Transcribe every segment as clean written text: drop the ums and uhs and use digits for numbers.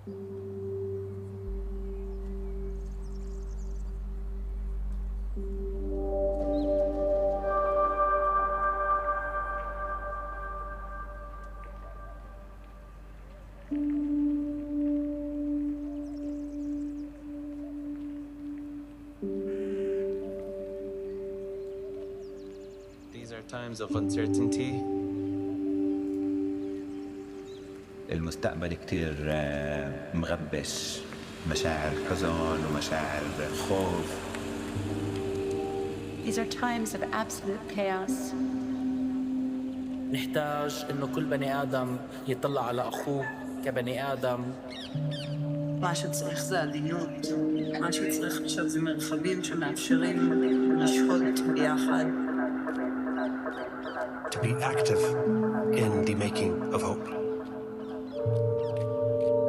These are times of uncertainty. المستقبل كتير مغبش، مشاعر حزن ومشاعر خوف. These are times of absolute chaos. نحتاج إنه كل بني آدم يطلع على أخوه كبني آدم. מה שצריך זה עדינות, מה שצריך עכשיו זה מרחבים שמאפשרים לשהות ביחד. To be active in the making of hope.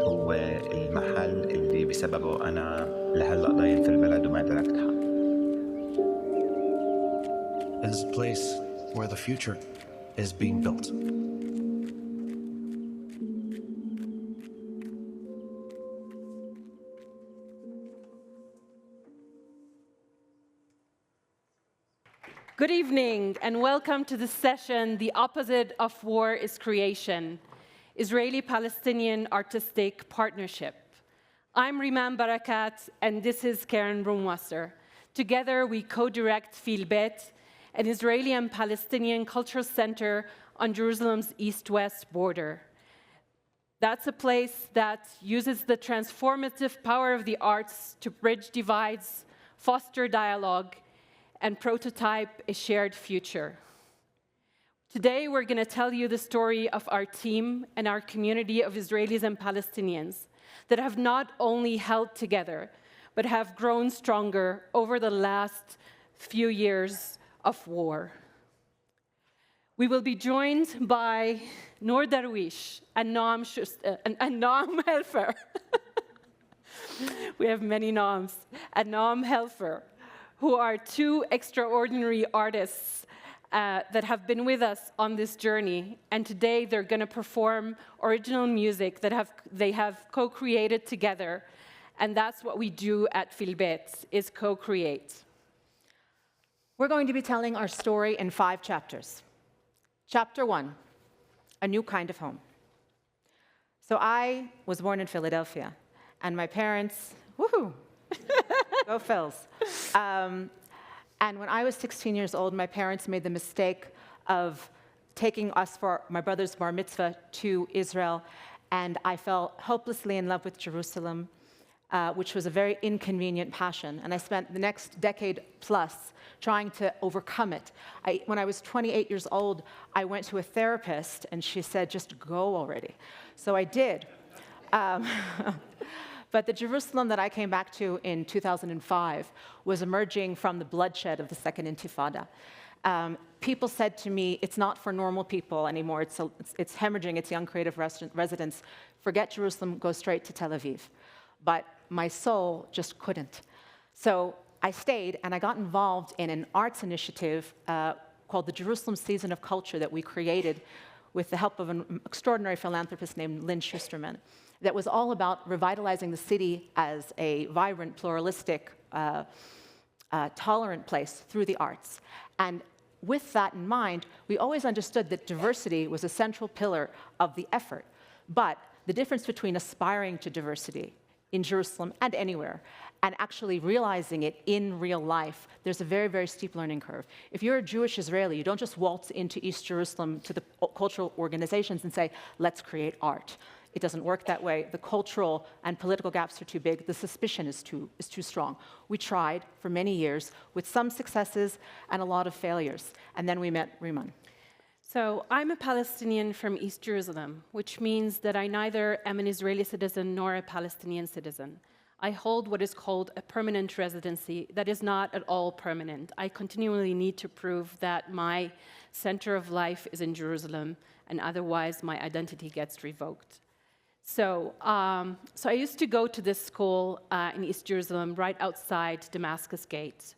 هو المحل اللي بسببه أنا لهلأ ضايل في البلد وما تركتها. It is a place where the future is being built. Good evening and welcome to the session, The Opposite of War is Creation, Israeli-Palestinian Artistic Partnership. I'm Riman Barakat and this is Karen Brumwasser. Together we co-direct Feel Beit, an Israeli and Palestinian cultural center on Jerusalem's east-west border. That's a place that uses the transformative power of the arts to bridge divides, foster dialogue, and prototype a shared future. Today, we're going to tell you the story of our team and our community of Israelis and Palestinians that have not only held together, but have grown stronger over the last few years of war. We will be joined by Noor Darwish and Noam Helfer. We have many Noams. And Noam Helfer, who are two extraordinary artists that have been with us on this journey. And today they're going to perform original music that they have co-created together. And that's what we do at Feel Beit, is co-create. We're going to be telling our story in 5 chapters. Chapter 1, a new kind of home. So I was born in Philadelphia, and my parents, woohoo, go Phils. And when I was 16 years old, my parents made the mistake of taking us for my brother's bar mitzvah to Israel, and I fell hopelessly in love with Jerusalem, which was a very inconvenient passion. And I spent the next decade plus trying to overcome it. When I was 28 years old, I went to a therapist, and she said, just go already. So I did. But the Jerusalem that I came back to in 2005 was emerging from the bloodshed of the Second Intifada. People said to me, it's not for normal people anymore. It's hemorrhaging its young creative residents. Forget Jerusalem, go straight to Tel Aviv. But my soul just couldn't. So I stayed, and I got involved in an arts initiative called the Jerusalem Season of Culture that we created with the help of an extraordinary philanthropist named Lynn Schusterman, that was all about revitalizing the city as a vibrant, pluralistic, tolerant place through the arts. And with that in mind, we always understood that diversity was a central pillar of the effort. But the difference between aspiring to diversity in Jerusalem and anywhere, and actually realizing it in real life, there's a very, very steep learning curve. If you're a Jewish Israeli, you don't just waltz into East Jerusalem to the cultural organizations and say, let's create art. It doesn't work that way. The cultural and political gaps are too big. The suspicion is too strong. We tried for many years with some successes and a lot of failures. And then we met Riman. So I'm a Palestinian from East Jerusalem, which means that I neither am an Israeli citizen nor a Palestinian citizen. I hold what is called a permanent residency that is not at all permanent. I continually need to prove that my center of life is in Jerusalem, and otherwise my identity gets revoked. So I used to go to this school in East Jerusalem right outside Damascus Gate,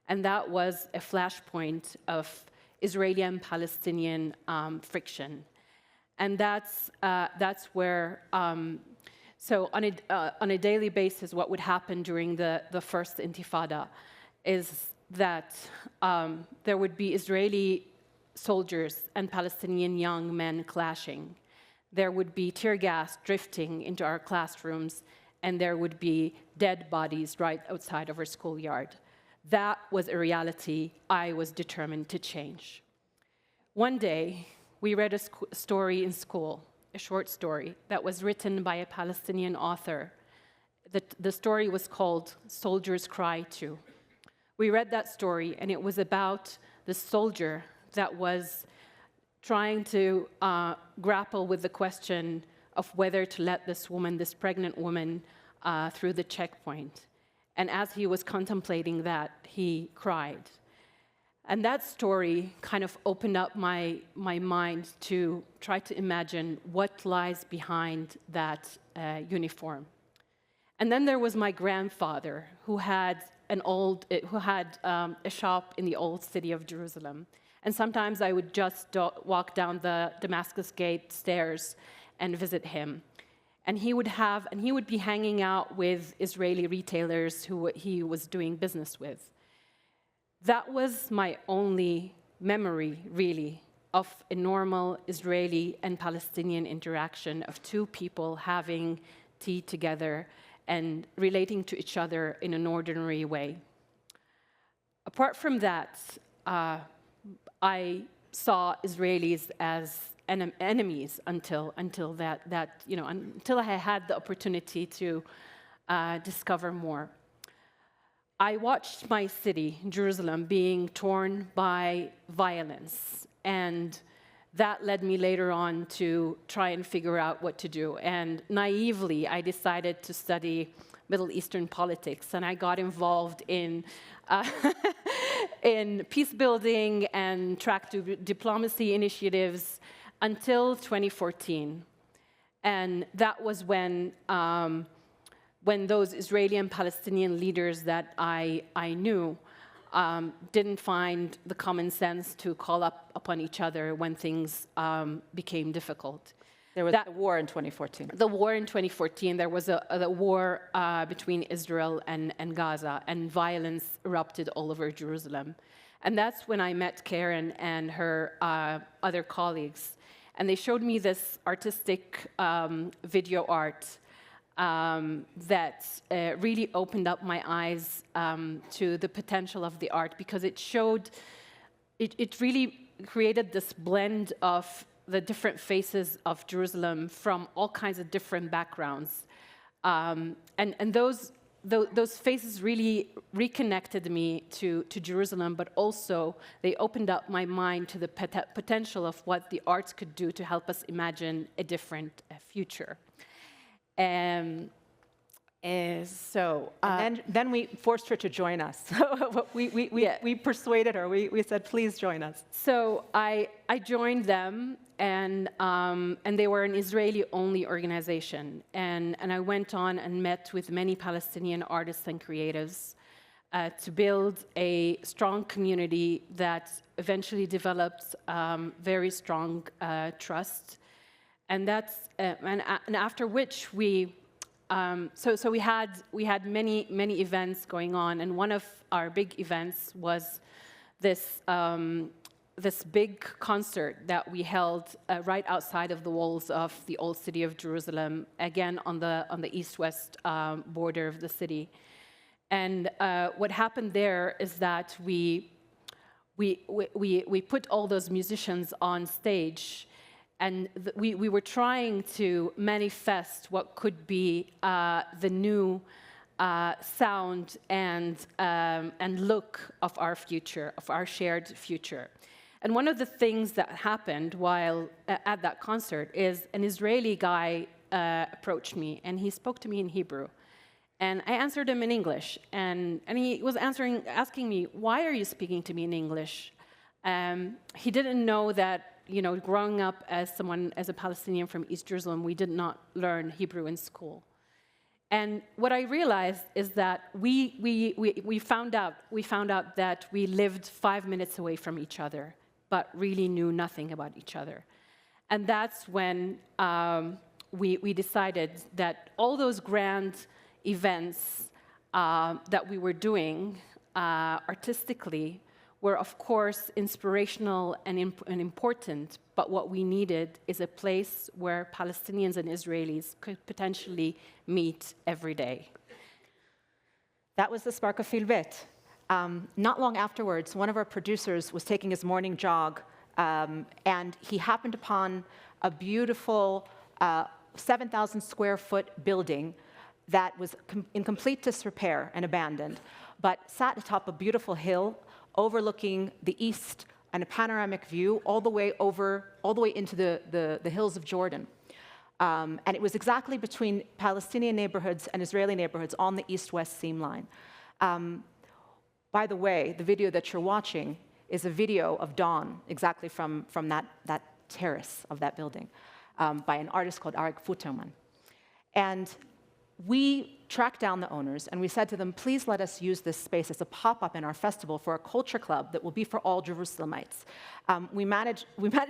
and that was a flashpoint of Israeli and Palestinian friction. And that's where So on a daily basis, what would happen during the first Intifada is that there would be Israeli soldiers and Palestinian young men clashing. There would be tear gas drifting into our classrooms, and there would be dead bodies right outside of our schoolyard. That was a reality I was determined to change. One day, we read a story in school, a short story that was written by a Palestinian author. The story was called Soldiers Cry Too. We read that story, and it was about the soldier that was trying to grapple with the question of whether to let this woman, this pregnant woman, through the checkpoint. And as he was contemplating that, he cried. And that story kind of opened up my mind to try to imagine what lies behind that uniform. And then there was my grandfather, who had a shop in the old city of Jerusalem. And sometimes I would just walk down the Damascus Gate stairs and visit him. And he would be hanging out with Israeli retailers who he was doing business with. That was my only memory, really, of a normal Israeli and Palestinian interaction of two people having tea together and relating to each other in an ordinary way. Apart from that, I saw Israelis as enemies until I had the opportunity to discover more. I watched my city, Jerusalem, being torn by violence, and that led me later on to try and figure out what to do. And naively, I decided to study Middle Eastern politics, and I got involved in in peace building and track diplomacy initiatives until 2014. And that was when those Israeli and Palestinian leaders that I knew didn't find the common sense to call upon each other when things became difficult. There was the war in 2014. The war in 2014, there was a war between Israel and Gaza, and violence erupted all over Jerusalem. And that's when I met Karen and her other colleagues. And they showed me this artistic video art that really opened up my eyes to the potential of the art, because it really created this blend of the different faces of Jerusalem from all kinds of different backgrounds. And those faces really reconnected me to Jerusalem, but also they opened up my mind to the potential of what the arts could do to help us imagine a different future. And then we forced her to join us. we persuaded her. We said, please join us. So I joined them, and they were an Israeli-only organization. And I went on and met with many Palestinian artists and creatives to build a strong community that eventually developed very strong trust. And after which we had many events going on, and one of our big events was this big concert that we held right outside of the walls of the old city of Jerusalem, again on the east-west border of the city. And what happened there is that we put all those musicians on stage. And we were trying to manifest what could be the new sound and look of our future, of our shared future. And one of the things that happened while at that concert is an Israeli guy approached me, and he spoke to me in Hebrew. And I answered him in English. And he was asking me, why are you speaking to me in English? He didn't know that, growing up as a Palestinian from East Jerusalem, we did not learn Hebrew in school. And what I realized is that we found out that we lived 5 minutes away from each other, but really knew nothing about each other. And that's when we decided that all those grand events that we were doing artistically were, of course, inspirational and important, but what we needed is a place where Palestinians and Israelis could potentially meet every day. That was the spark of Feel Beit. Not long afterwards, one of our producers was taking his morning jog, and he happened upon a beautiful 7,000 square foot building that was in complete disrepair and abandoned, but sat atop a beautiful hill overlooking the east and a panoramic view all the way into the hills of Jordan. And it was exactly between Palestinian neighborhoods and Israeli neighborhoods on the east-west seam line. By the way, the video that you're watching is a video of dawn, exactly from that terrace of that building, by an artist called Arik Futterman. And we tracked down the owners, and we said to them, please let us use this space as a pop-up in our festival for a culture club that will be for all Jerusalemites. We managed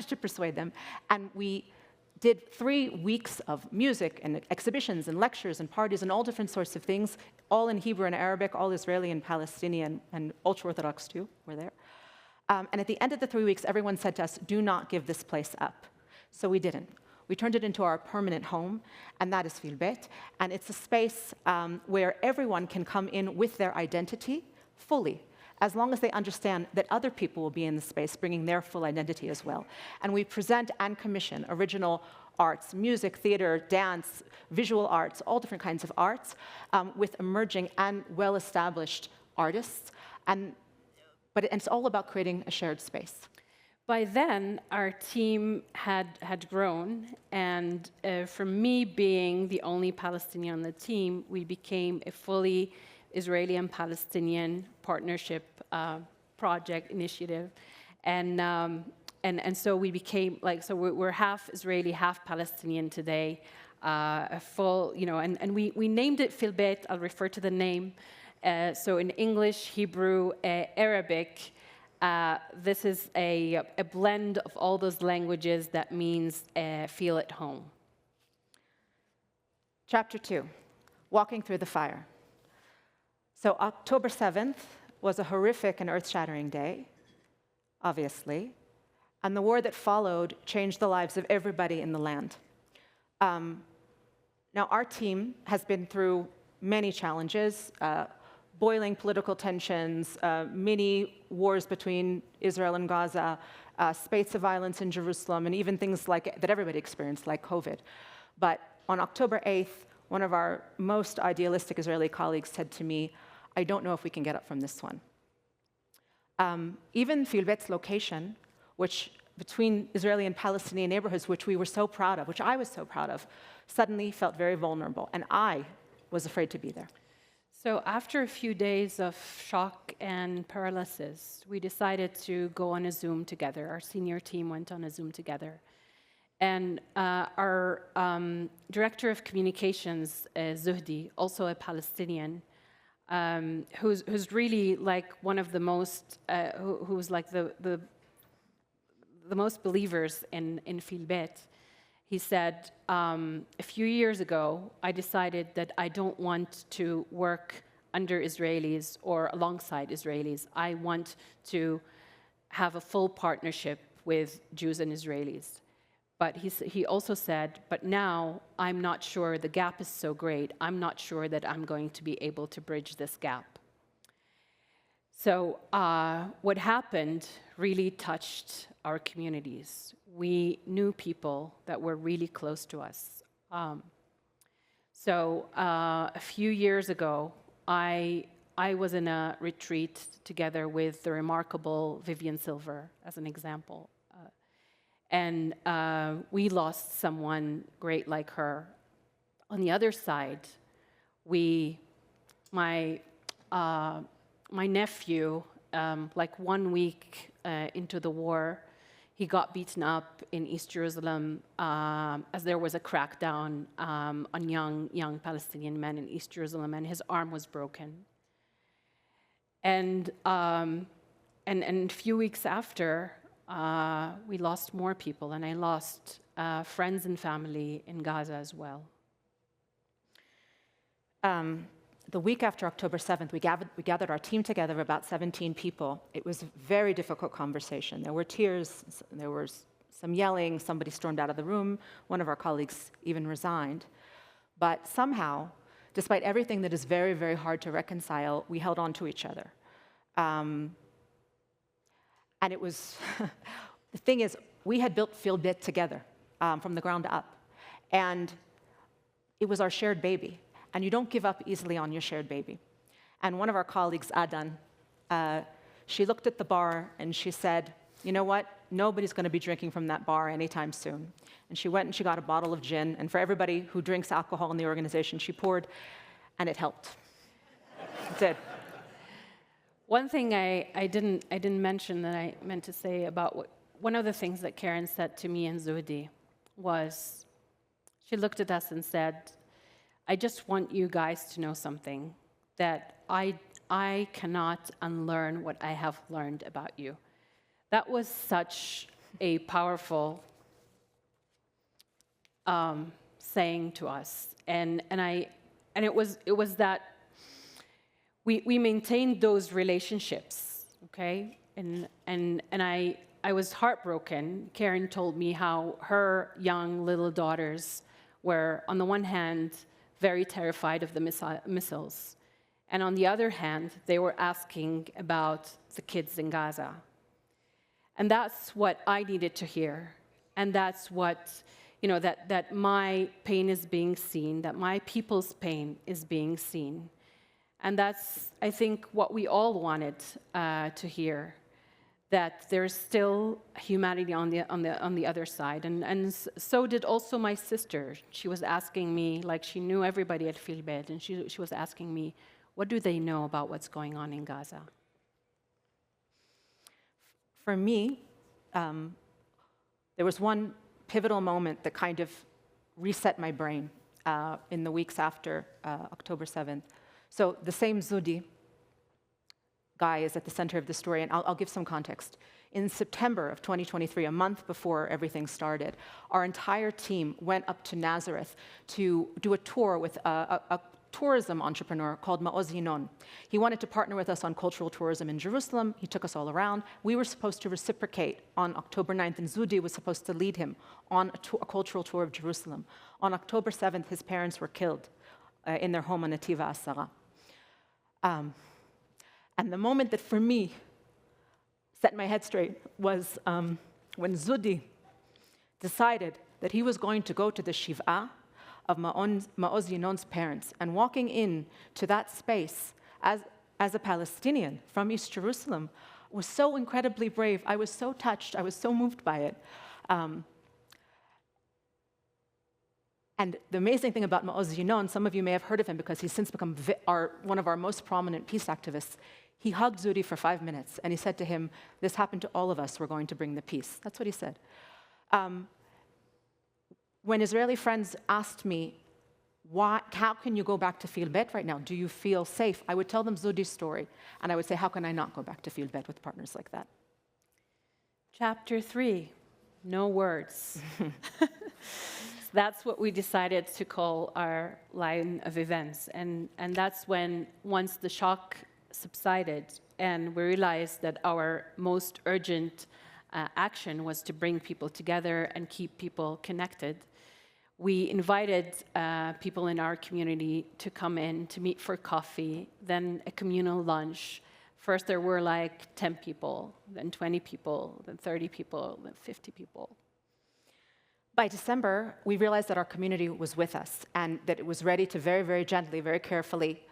to persuade them, and we did 3 weeks of music and exhibitions and lectures and parties and all different sorts of things, all in Hebrew and Arabic, all Israeli and Palestinian, and ultra-Orthodox too were there. And at the end of the 3 weeks, everyone said to us, do not give this place up. So we didn't. We turned it into our permanent home, and that is Feel Beit. And it's a space where everyone can come in with their identity fully, as long as they understand that other people will be in the space bringing their full identity as well. And we present and commission original arts, music, theater, dance, visual arts, all different kinds of arts, with emerging and well-established artists. But it's all about creating a shared space. By then, our team had grown, and from me being the only Palestinian on the team, we became a fully Israeli and Palestinian partnership project initiative, and so we became so we're half Israeli, half Palestinian today, a full and we named it Feel Beit. I'll refer to the name. So in English, Hebrew, Arabic. This is a blend of all those languages that means feel at home. Chapter 2, Walking Through the Fire. So October 7th was a horrific and earth-shattering day, obviously, and the war that followed changed the lives of everybody in the land. Now, our team has been through many challenges, boiling political tensions, mini wars between Israel and Gaza, spates of violence in Jerusalem, and even things that everybody experienced, like COVID. But on October 8th, one of our most idealistic Israeli colleagues said to me, I don't know if we can get up from this one. Even Feel Beit's location, which between Israeli and Palestinian neighborhoods, which we were so proud of, which I was so proud of, suddenly felt very vulnerable, and I was afraid to be there. So after a few days of shock and paralysis, we decided to go on a Zoom together. Our senior team went on a Zoom together. And our director of communications, Zuhdi, also a Palestinian, who's really like one of the most, who's like the most believers in Feel Beit. He said, a few years ago, I decided that I don't want to work under Israelis or alongside Israelis. I want to have a full partnership with Jews and Israelis. But he also said, but now I'm not sure, the gap is so great, I'm not sure that I'm going to be able to bridge this gap. So what happened really touched our communities. We knew people that were really close to us. So a few years ago, I was in a retreat together with the remarkable Vivian Silver, as an example. And we lost someone great like her. On the other side, my nephew, like 1 week into the war, he got beaten up in East Jerusalem as there was a crackdown on young Palestinian men in East Jerusalem, and his arm was broken. And a few weeks after, we lost more people, and I lost friends and family in Gaza as well. The week after October 7th, we gathered our team together of about 17 people. It was a very difficult conversation. There were tears, there was some yelling, somebody stormed out of the room, one of our colleagues even resigned. But somehow, despite everything that is very, very hard to reconcile, we held on to each other. And it was, the thing is, we had built Feel Beit together from the ground up. And it was our shared baby. And you don't give up easily on your shared baby. And one of our colleagues, Adan, she looked at the bar and she said, you know what? Nobody's going to be drinking from that bar anytime soon. And she went and she got a bottle of gin. And for everybody who drinks alcohol in the organization, she poured, and it helped. It did. One thing I didn't mention that I meant to say about one of the things that Karen said to me and Zudi was, she looked at us and said, I just want you guys to know something, that I cannot unlearn what I have learned about you. That was such a powerful saying to us, and it was that we maintained those relationships, okay, and I was heartbroken. Karen told me how her young little daughters were, on the one hand, very terrified of the missiles. And on the other hand, they were asking about the kids in Gaza. And that's what I needed to hear. And that's what, that my pain is being seen, that my people's pain is being seen. And that's, I think, what we all wanted to hear, that there's still humanity on the other side. And so did also my sister. She was asking me, like she knew everybody at Feel Beit, and she was asking me, what do they know about what's going on in Gaza? For me, there was one pivotal moment that kind of reset my brain in the weeks after October 7th. So the same Zudi guy is at the center of the story, and I'll give some context. In September of 2023, a month before everything started, our entire team went up to Nazareth to do a tour with a tourism entrepreneur called Maoz Yinon. He wanted to partner with us on cultural tourism in Jerusalem. He took us all around. We were supposed to reciprocate on October 9th, and Zudi was supposed to lead him on a cultural tour of Jerusalem. On October 7th, his parents were killed in their home on Nativa Asara. And the moment that, for me, set my head straight was when Zudi decided that he was going to go to the Shiv'ah of Maoz Yinon's parents, and walking in to that space as a Palestinian from East Jerusalem was so incredibly brave. I was so touched. I was so moved by it. And the amazing thing about Maoz Yinon, some of you may have heard of him because he's since become one of our most prominent peace activists. He hugged Zudi for 5 minutes, and he said to him, this happened to all of us, we're going to bring the peace. That's what he said. When Israeli friends asked me, how can you go back to Feel Beit right now? Do you feel safe? I would tell them Zudi's story, and I would say, how can I not go back to Feel Beit with partners like that? Chapter 3, no words. That's what we decided to call our line of events. And that's when, once the shock subsided and we realized that our most urgent action was to bring people together and keep people connected, we invited people in our community to come in to meet for coffee, then a communal lunch. First there were like 10 people, then 20 people, then 30 people, then 50 people. By December, we realized that our community was with us and that it was ready to very, very gently, very carefully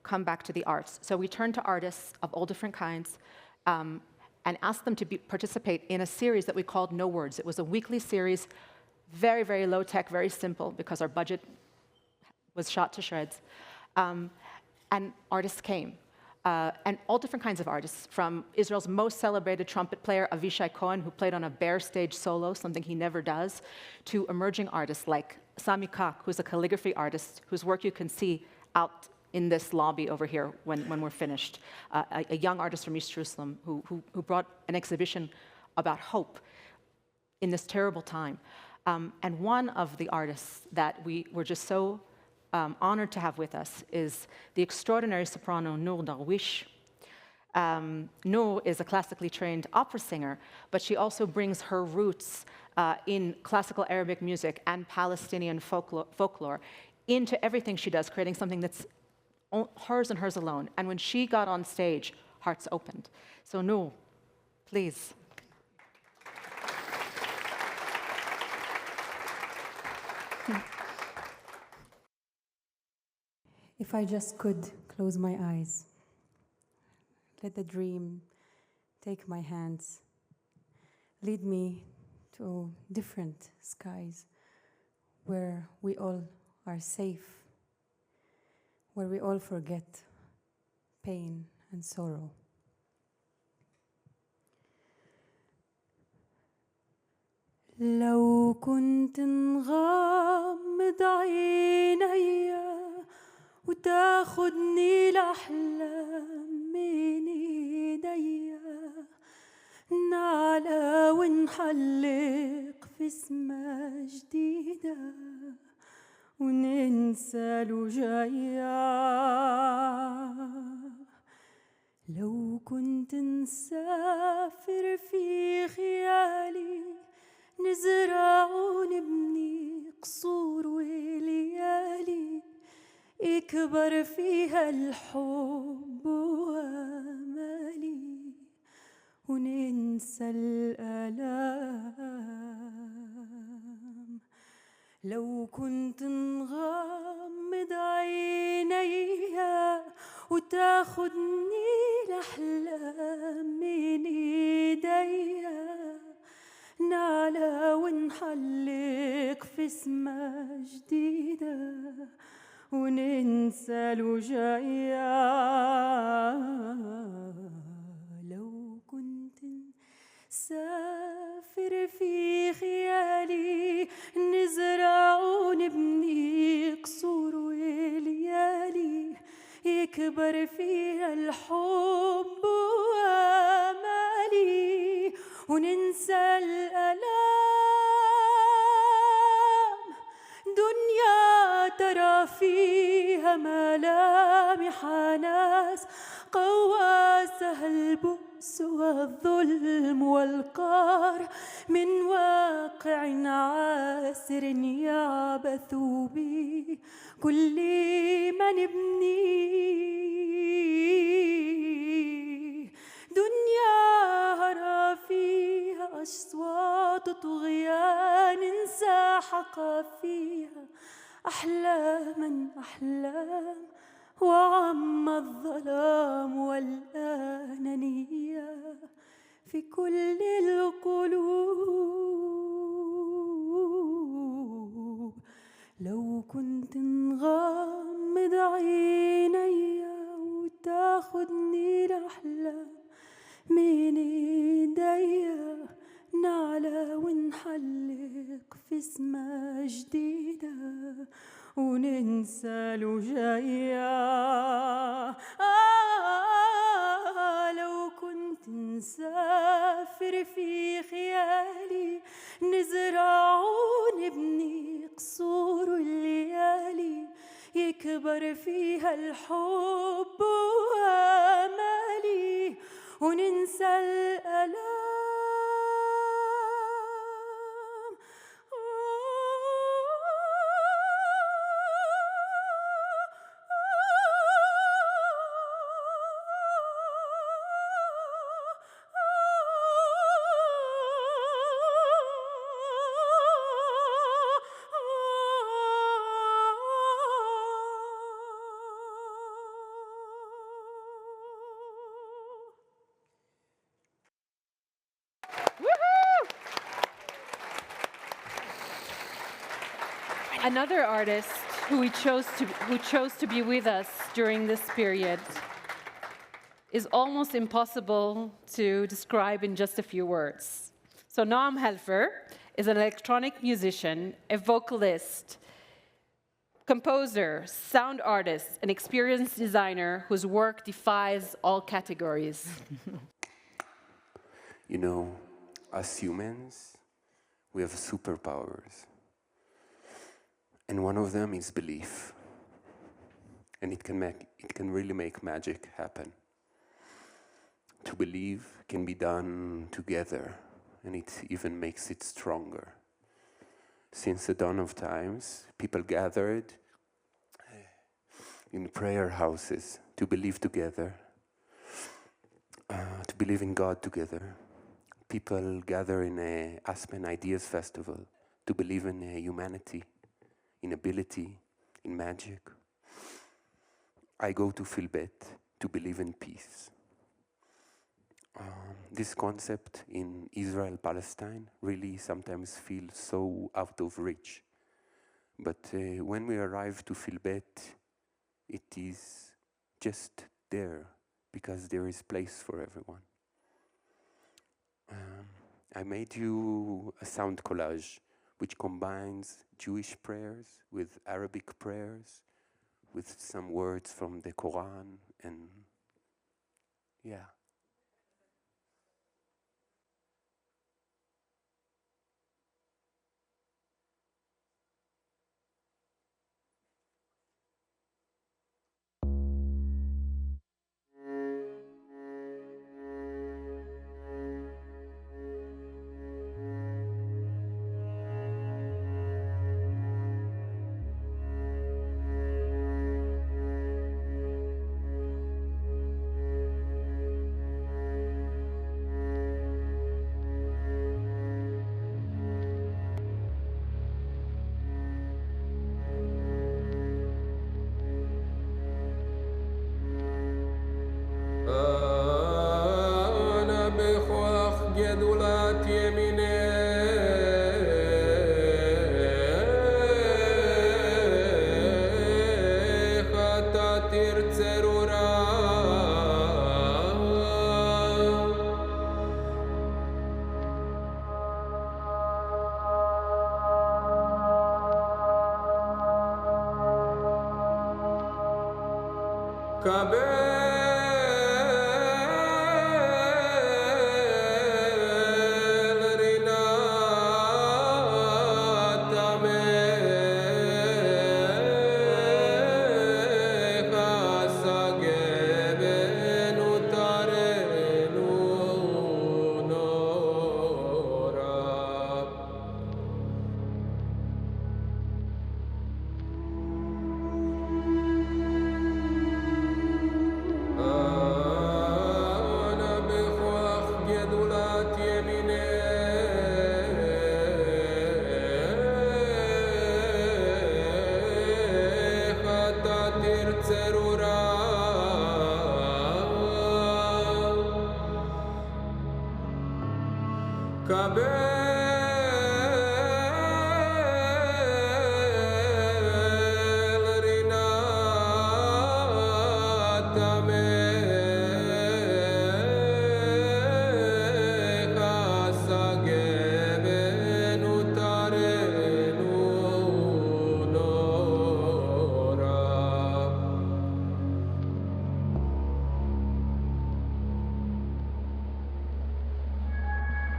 come back to the arts. So we turned to artists of all different kinds and asked them to participate in a series that we called No Words. It was a weekly series, very, very low tech, very simple, because our budget was shot to shreds. And artists came. And all different kinds of artists, from Israel's most celebrated trumpet player, Avishai Cohen, who played on a bare stage solo, something he never does, to emerging artists like Sami Kak, who's a calligraphy artist, whose work you can see out in this lobby over here when we're finished, a young artist from East Jerusalem who brought an exhibition about hope in this terrible time. And one of the artists that we were just so honored to have with us is the extraordinary soprano Noor Darwish. Noor is a classically trained opera singer, but she also brings her roots in classical Arabic music and Palestinian folklore into everything she does, creating something that's hers and hers alone. And when she got on stage, hearts opened. So Noor, please. If I just could close my eyes, let the dream take my hands, lead me to different skies where we all are safe, where we all forget pain and sorrow. لو كنت نغمض عيني وتاخدني لأحلام من ايديا نعلى ونحلق في سما جديدة وننسى الوجايا لو كنت نسافر في خيالي نزرع ونبني قصور وليالي يكبر فيها الحب وامالي وننسى الآلام لو كنت نغمض عيني وتاخدني لأحلام من ايديا نعلى ونحلق في سما جديدة وننسى الوجايا لو كنت نسافر في خيالي نزرع ونبني قصور وليالي يكبر فيها الحب وامالي وننسى الآلام دنيا ترى فيها ملامح ناس قواسها البؤس والظلم والقار من واقع عاسر يعبث به كل ما نبنيه دنيا هرى فيها أصوات طغيان ساحق فيها أحلاما أحلام وعم الظلام والأنانية في كل القلوب لو كنت نغمض عيني وتاخدني لأحلام من ايديا نعلى ونحلق في سما جديدة وننسى الوجايا لو كنت نسافر في خيالي نزرع ونبني قصور الليالي يكبر فيها الحب وامالي وننسى الآلام Another artist who chose to be with us during this period is almost impossible to describe in just a few words. So Noam Helfer is an electronic musician, a vocalist, composer, sound artist, an experienced designer whose work defies all categories. You know, us humans, We have superpowers. And one of them is belief. And it can really make magic happen. To believe can be done together, and it even makes it stronger. Since the dawn of times, people gathered in prayer houses to believe together, to believe in God together. People gather in an Aspen Ideas Festival to believe in humanity, in ability, in magic. I go to Feel Beit to believe in peace. This concept in Israel-Palestine really sometimes feels so out of reach. But when we arrive to Feel Beit, it is just there, because there is place for everyone. I made you a sound collage which combines Jewish prayers with Arabic prayers, with some words from the Quran, and yeah.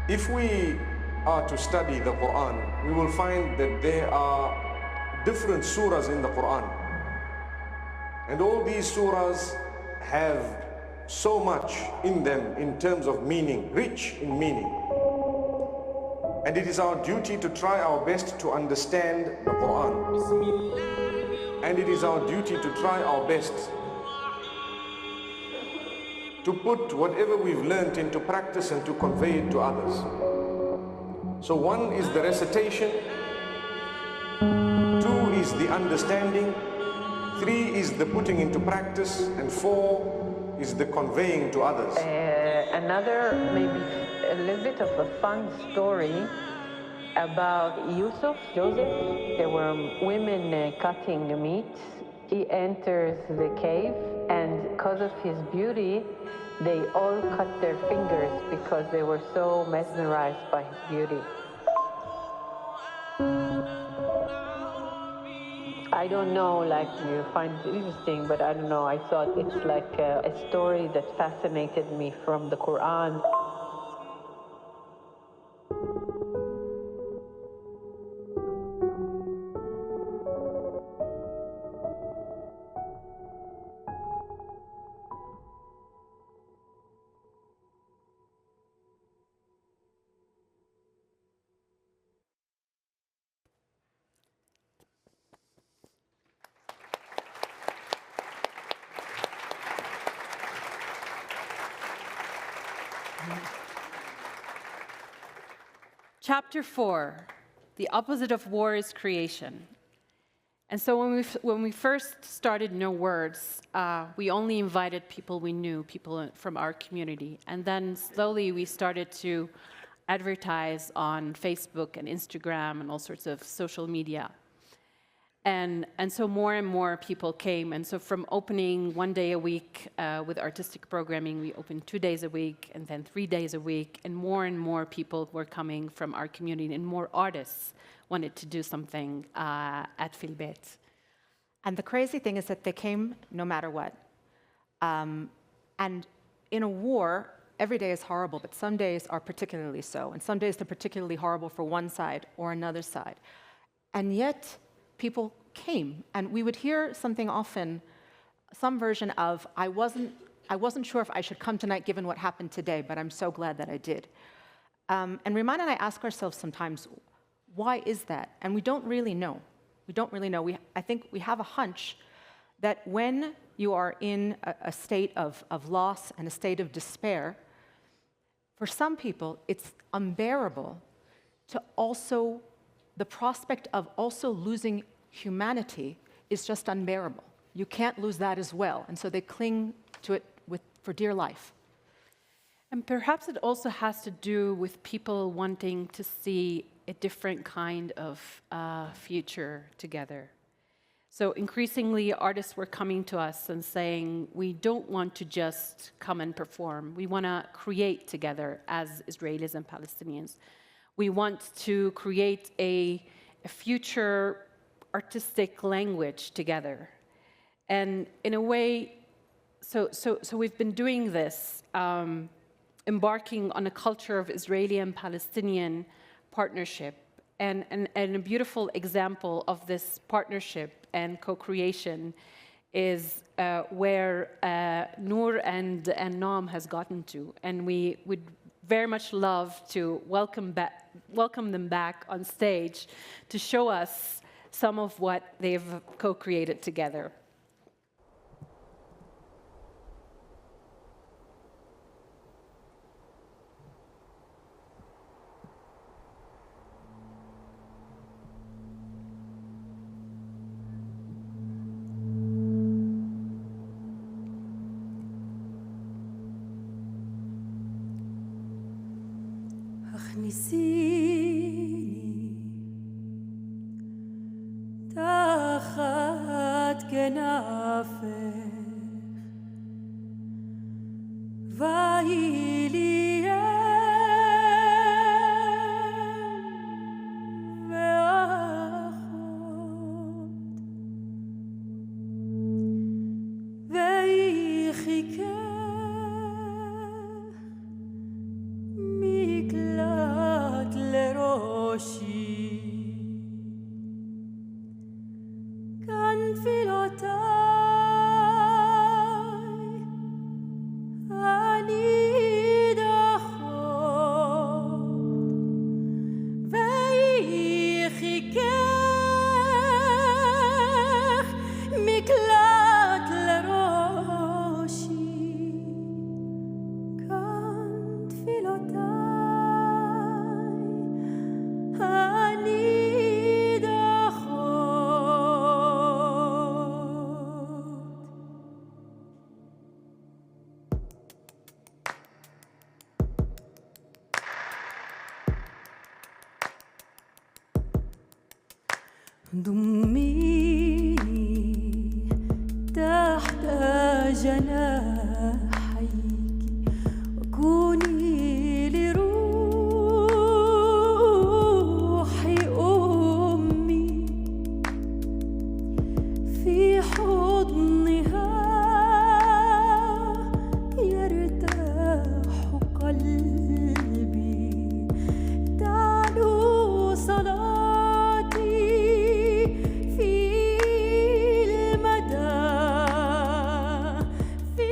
If we are to study the Quran, we will find that there are different surahs in the Quran. And all these surahs have so much in them in terms of meaning, rich in meaning. And it is our duty to try our best to understand the Quran. And it is our duty to try our best to put whatever we've learned into practice and to convey it to others. So one is the recitation, two is the understanding, three is the putting into practice, and four is the conveying to others. Another, maybe a little bit of a fun story about Joseph. There were women cutting the meat. He enters the cave, and because of his beauty, they all cut their fingers because they were so mesmerized by his beauty. I don't know, like, you find it interesting, but I don't know, I thought it's like a story that fascinated me from the Quran. Chapter 4, the opposite of war is creation. And so when we first started No Words, we only invited people we knew, people from our community. And then slowly we started to advertise on Facebook and Instagram and all sorts of social media. And so more and more people came. And so from opening 1 day a week with artistic programming, we opened 2 days a week and then 3 days a week. And more people were coming from our community, and more artists wanted to do something at Feel Beit. And the crazy thing is that they came no matter what. And in a war, every day is horrible, but some days are particularly so. And some days they're particularly horrible for one side or another side. And yet, people came, and we would hear something often, some version of, I wasn't sure if I should come tonight given what happened today, but I'm so glad that I did. And Riman and I ask ourselves sometimes, why is that? And we don't really know. We don't really know. I think we have a hunch that when you are in a state of loss and a state of despair, for some people, it's unbearable to also, the prospect of also losing humanity is just unbearable. You can't lose that as well. And so they cling to it for dear life. And perhaps it also has to do with people wanting to see a different kind of future together. So increasingly, artists were coming to us and saying, we don't want to just come and perform. We want to create together as Israelis and Palestinians. We want to create a future artistic language together. And in a way, so we've been doing this, embarking on a culture of Israeli and Palestinian partnership. And a beautiful example of this partnership and co-creation is where Noor and Noam has gotten to. And we would very much love to welcome them back on stage to show us some of what they've co-created together. הכניסיני תחת כנפך ויהי לי אם ואחות ויהי חיכך מקלט לראשי כאן תפילותיי ضميني تحت جناحيك وكوني لروحي أمي في حضنها يرتاح قلبي تعلو صلاتي في المدى في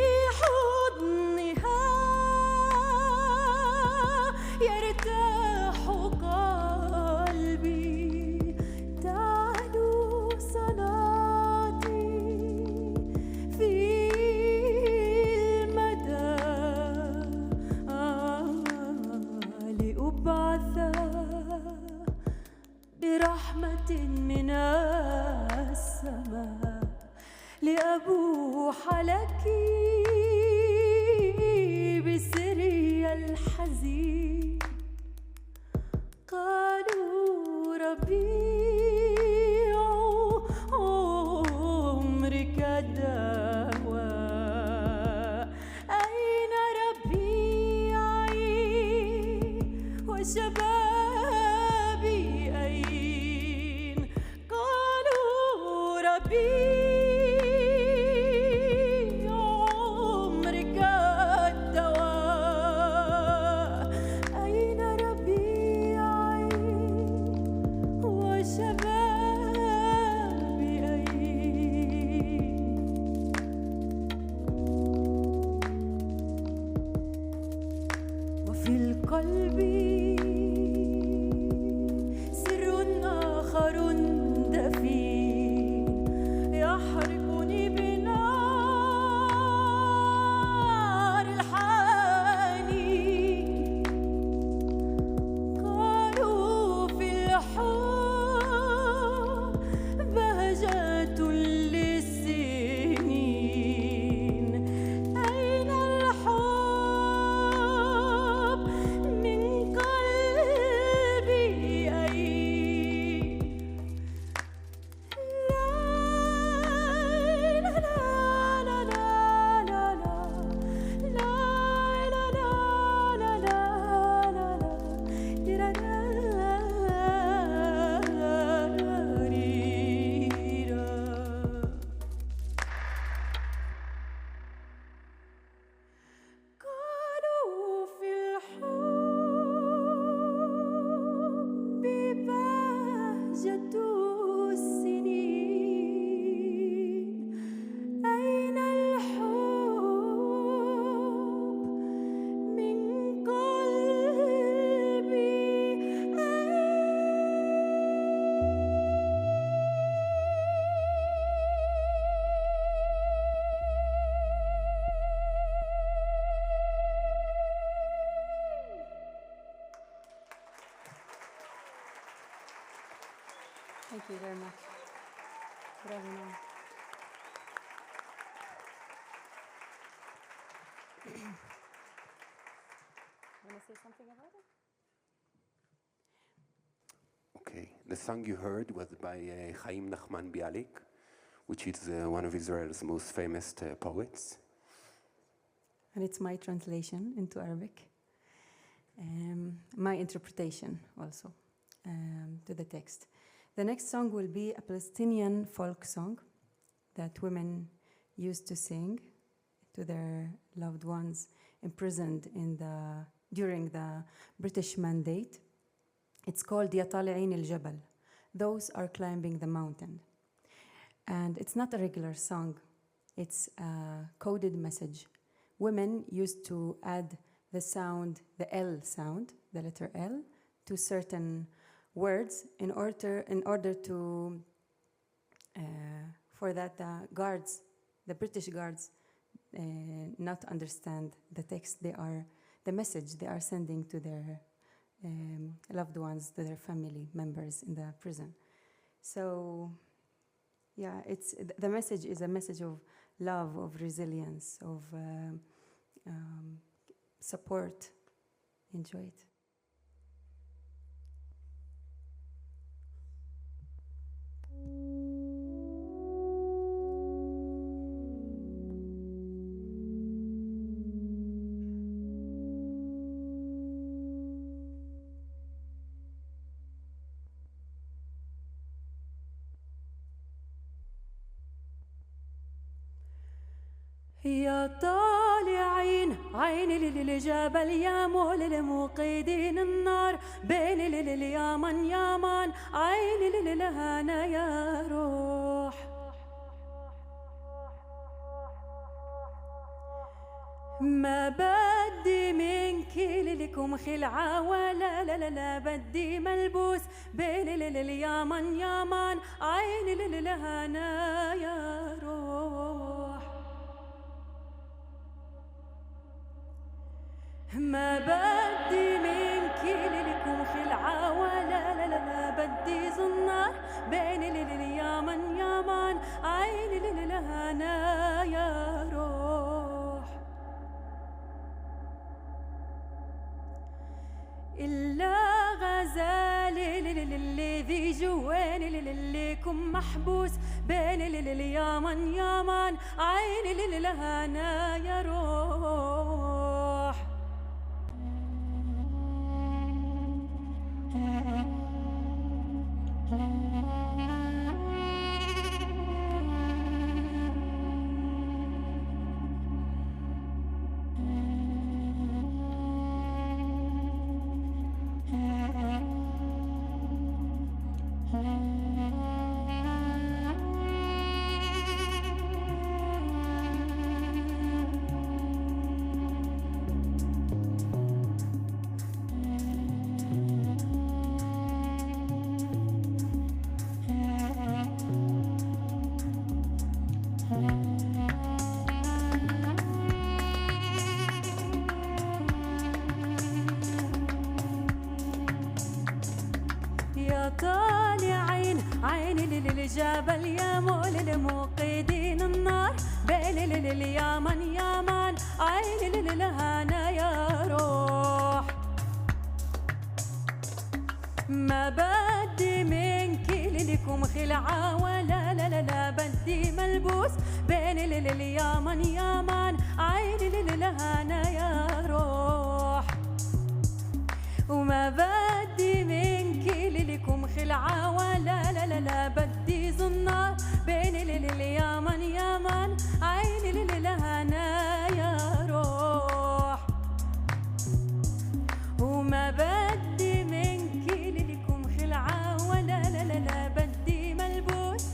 لأبوح لك بسري الحزين. قالوا ربيع عمرك الدواء، أين ربيعي وشبابي أين؟ قالوا ربيع قلبي سر آخر دفين يحرقني بنار الحنين. قالوا في الحب بهجة للسنين، أين الحب من قلبي أين؟ لا لا لا لا لا لا لا لا لا قالوا في الحب بهجة السنين، أين الحب من قلبي Thank you very much. Bravo, Noam. Want to say something about it? Okay, the song you heard was by Chaim Nachman Bialik, which is one of Israel's most famous poets. And it's my translation into Arabic. My interpretation also to the text. The next song will be a Palestinian folk song that women used to sing to their loved ones imprisoned during the British Mandate. It's called Ya Tali'in al-Jabal. Those are climbing the mountain. And it's not a regular song. It's a coded message. Women used to add the sound, the L sound, the letter L, to certain words in order to for that the British guards not understand the text the message they are sending to their loved ones, to their family members in the prison. So yeah, the message is a message of love, of resilience, of support. Enjoy it. يا طالعين عيني للجبل يا مول الموقدين النار بين اليمن يمن عيني للهنا يا روح ما بدي منك لكم خلعة ولا لا لا لا بدي ملبوس بين اليمن يمن عيني للهنا يا روح ما بدي منك لكم خلعة ولا لا لا لا بدي زنار بين اليمن يمن عيني للهنا الهنا يا روح إلا غزال الذي جواني لليكم محبوس بين اليمن يمن عين الهنا يا روح طالعين عيني للجبل يا مول الموقدين النار بين اليمن يمن عيني للهنا يا روح ما بدي منك لكم خلعة ولا لا بدي ملبوس بين اليمن يمن عيني للهنا يا روح وما بدي منك لكم خلعة ولا لا بدي زنار بين اليمن يمن عيني للهنا يا روح وما بدي منك لكم خلعة ولا لا بدي ملبوس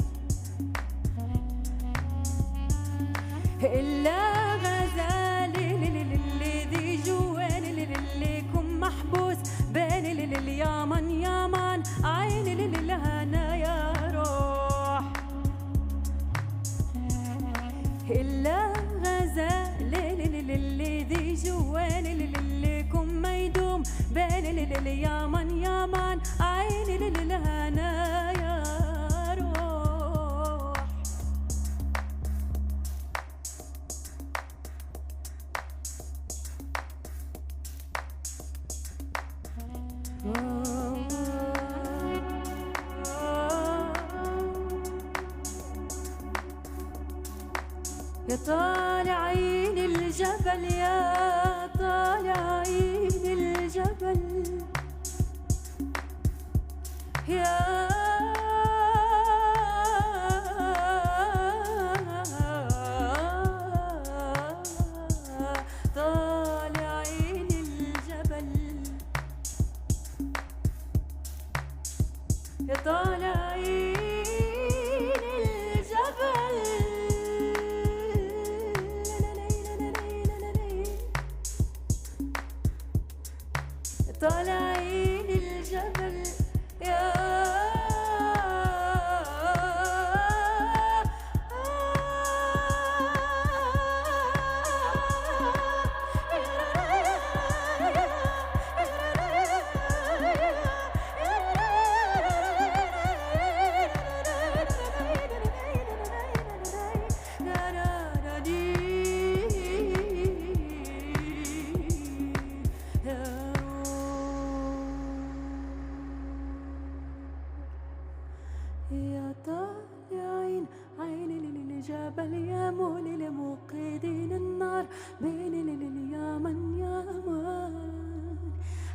إلا غزالي الذي جواني لليكم محبوس بين اليمن يمن عيني للهنا يا روح إلا غزالي الذي جواني لليكم ميدوم بين اليمن يمن عيني للهنا يا روح يا طالعين الجبل يا طالعين الجبل يا طالعين الجبل يا طالعين طالعين الجبل يا طالعين عيني للجبل يا مول الموقدين النار بين اليمن يمن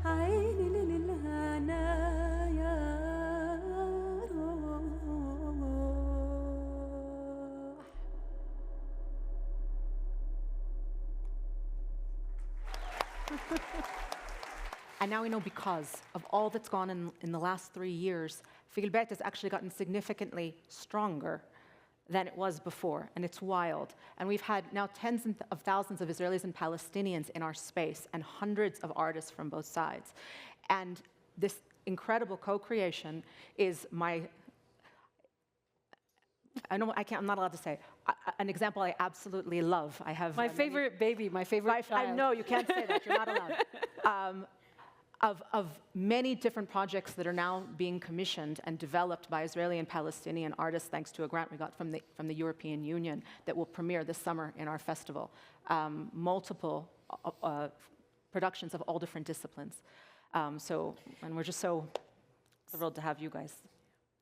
عيني للهنا يا روح. And now we know because of all that's gone in the last 3 years, Feel Beit has actually gotten significantly stronger than it was before, and it's wild. And we've had now tens of thousands of Israelis and Palestinians in our space, and hundreds of artists from both sides. And this incredible co-creation is I'm not allowed to say, an example I absolutely love. I have my favorite baby, my favorite child. I know, you can't say that, you're not allowed. of many different projects that are now being commissioned and developed by Israeli and Palestinian artists, thanks to a grant we got from the European Union that will premiere this summer in our festival. Multiple productions of all different disciplines. And we're just so thrilled to have you guys.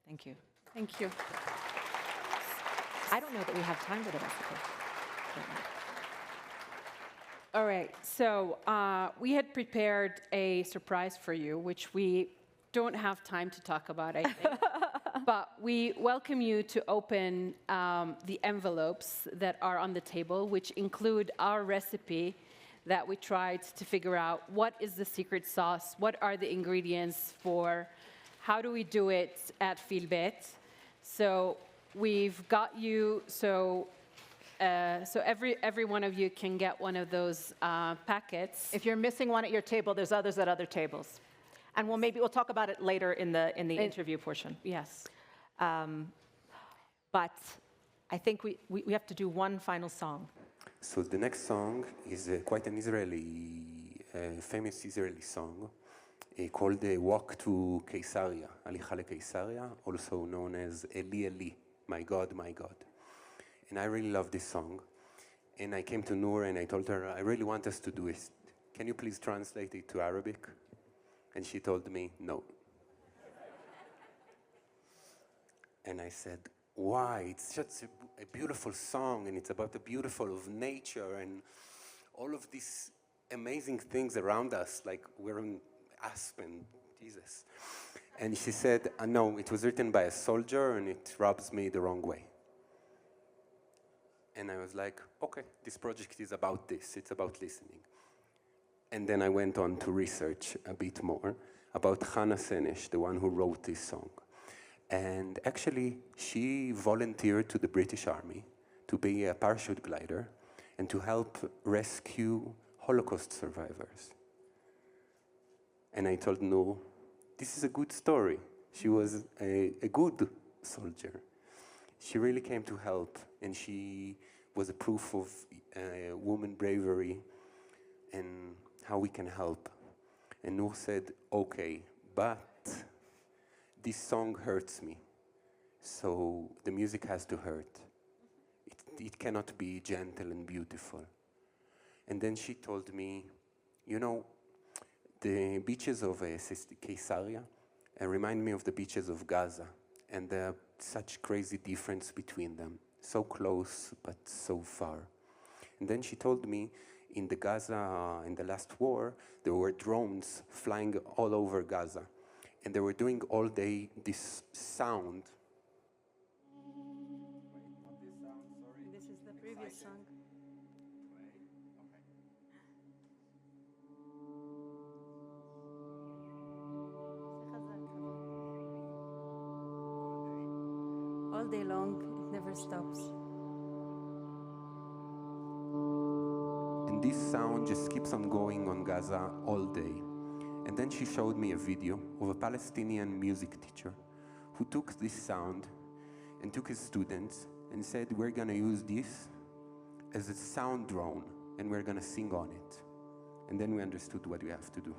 Thank you. Thank you. I don't know that we have time for the recipe. All right, so we had prepared a surprise for you, which we don't have time to talk about, I think. But we welcome you to open the envelopes that are on the table, which include our recipe that we tried to figure out what is the secret sauce, what are the ingredients for, how do we do it at Feel Beit. So we've got you, so every one of you can get one of those packets. If you're missing one at your table, there's others at other tables. And we'll talk about it later in the interview portion. Yes. But I think we have to do one final song. So the next song is quite an famous Israeli song called Walk to Caesarea, Alicha leCaesarea, also known as Eli Eli, my God, my God. And I really love this song. And I came to Noor and I told her, I really want us to do it. Can you please translate it to Arabic? And she told me, no. And I said, why? It's just a beautiful song, and it's about the beautiful of nature and all of these amazing things around us, like we're in Aspen, Jesus. And she said, no, it was written by a soldier, and it rubs me the wrong way. And I was like, okay, this project is about this, it's about listening. And then I went on to research a bit more about Hannah Senesh, the one who wrote this song. And actually, she volunteered to the British Army to be a parachute glider and to help rescue Holocaust survivors. And I told Noor, this is a good story. She was a good soldier. She really came to help, and she was a proof of woman bravery and how we can help. And Noor said, okay, but this song hurts me, so the music has to hurt. It cannot be gentle and beautiful. And then she told me, you know, the beaches of Caesarea remind me of the beaches of Gaza, and there's such crazy difference between them, so close but so far. And then she told me, in the Gaza, in the last war, there were drones flying all over Gaza. And they were doing all day this sound. This is the previous song. All day long, it never stops. And this sound just keeps on going on Gaza all day. And then she showed me a video of a Palestinian music teacher who took this sound and took his students and said, we're going to use this as a sound drone and we're going to sing on it. And then we understood what we have to do.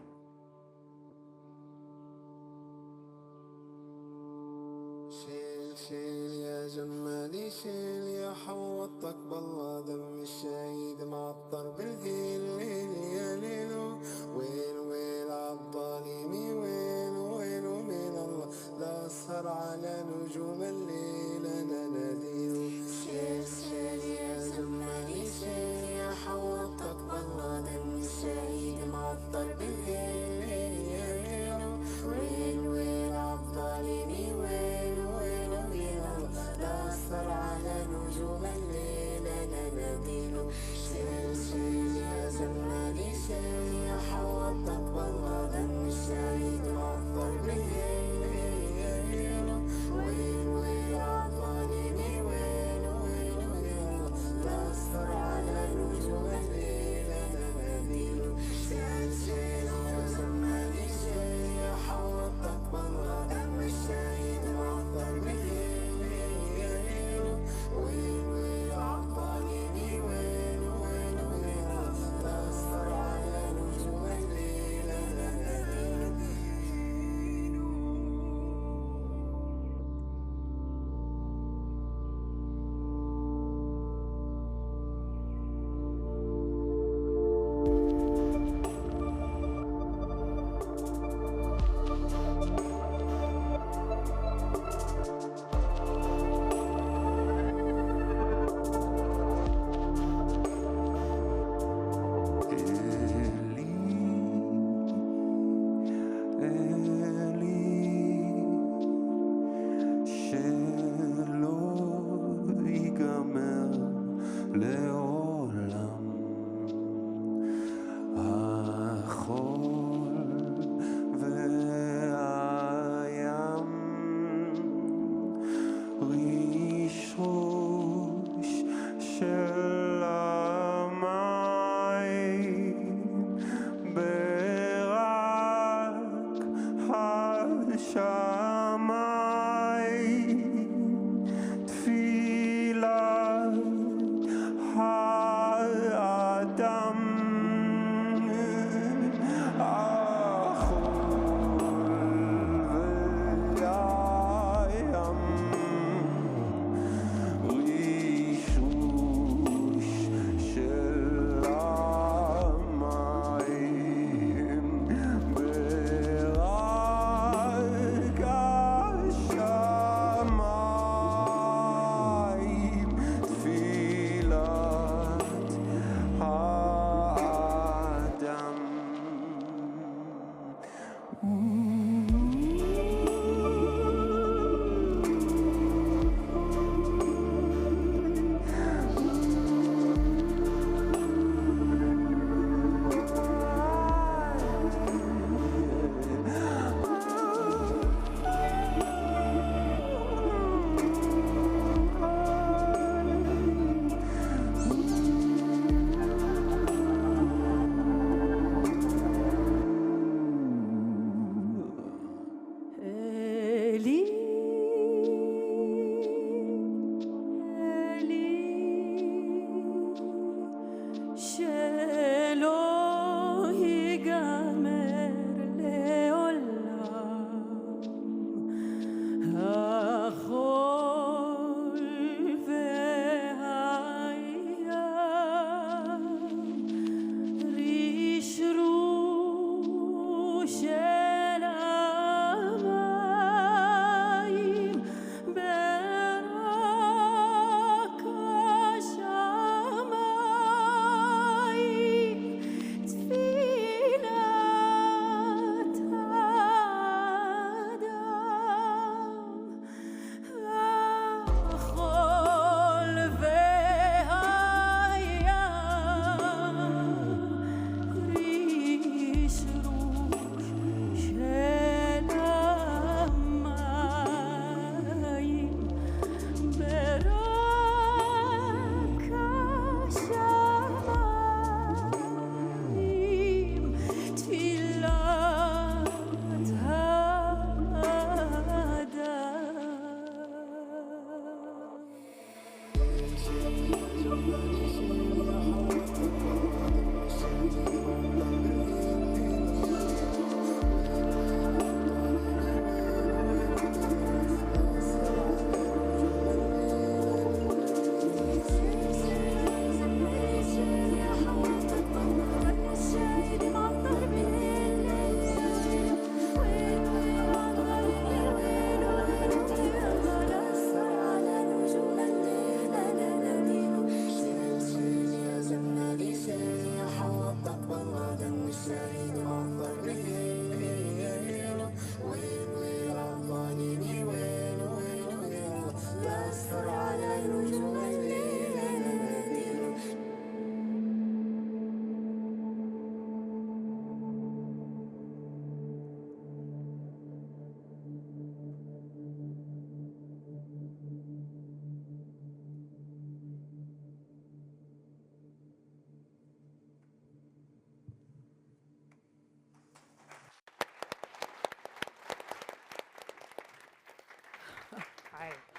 شيل يا جمالي شيل يا حوضتك بالله دم الشهيد معطر بالهيل ليل يا ليلو ويل ويل عالظالمي ويل ويل من الله لا أسهر على نجوم الليل أنا ناديله شيل شيل يا جمالي شيل يا حوضتك بالله دم الشهيد معطر بالهيل ليل يا ليلو ويل ويل عالظالمي ويل أسهر على نجوم الليل לעולם. החול והים, רישוש של המים, ברק השמיים, תפילת האדם.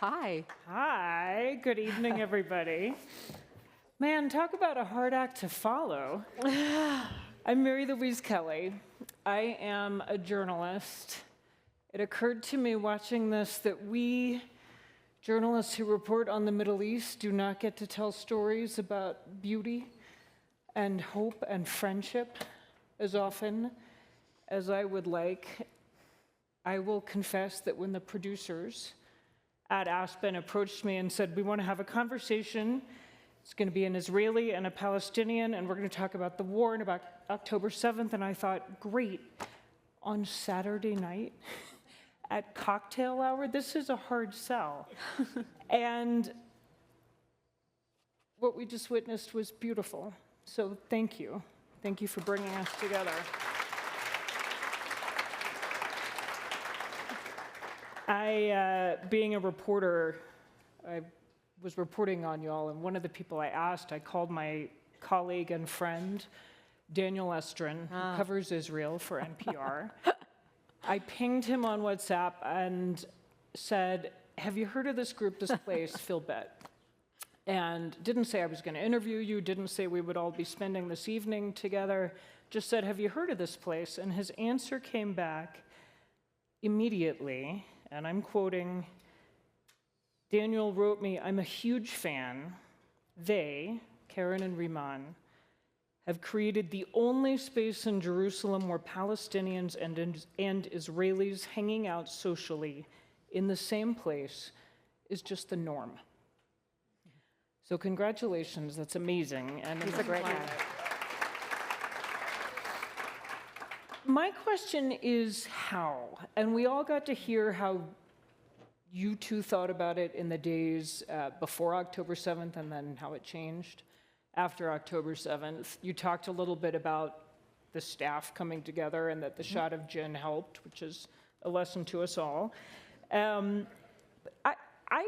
Hi. Hi. Good evening, everybody. Man, talk about a hard act to follow. I'm Mary Louise Kelly. I am a journalist. It occurred to me watching this that we, journalists who report on the Middle East, do not get to tell stories about beauty and hope and friendship as often as I would like. I will confess that when the producers at Aspen approached me and said, we want to have a conversation, it's going to be an Israeli and a Palestinian, and we're going to talk about the war and about October 7th, and I thought, great, on Saturday night at cocktail hour, this is a hard sell. And what we just witnessed was beautiful. So thank you. Thank you for bringing us together. Being a reporter, I was reporting on y'all, and one of the people I asked, I called my colleague and friend, Daniel Estrin, who covers Israel for NPR. I pinged him on WhatsApp and said, have you heard of this group, this place, Feel Beit? And didn't say I was going to interview you, didn't say we would all be spending this evening together, just said, have you heard of this place? And his answer came back immediately, and I'm quoting, Daniel wrote me, I'm a huge fan. They, Karen and Riman, have created the only space in Jerusalem where Palestinians and Israelis hanging out socially in the same place is just the norm. So congratulations, that's amazing. And he's a great guy. My question is how? And we all got to hear how you two thought about it in the days before October 7th and then how it changed after October 7th. You talked a little bit about the staff coming together and that the shot of Jen helped, which is a lesson to us all. I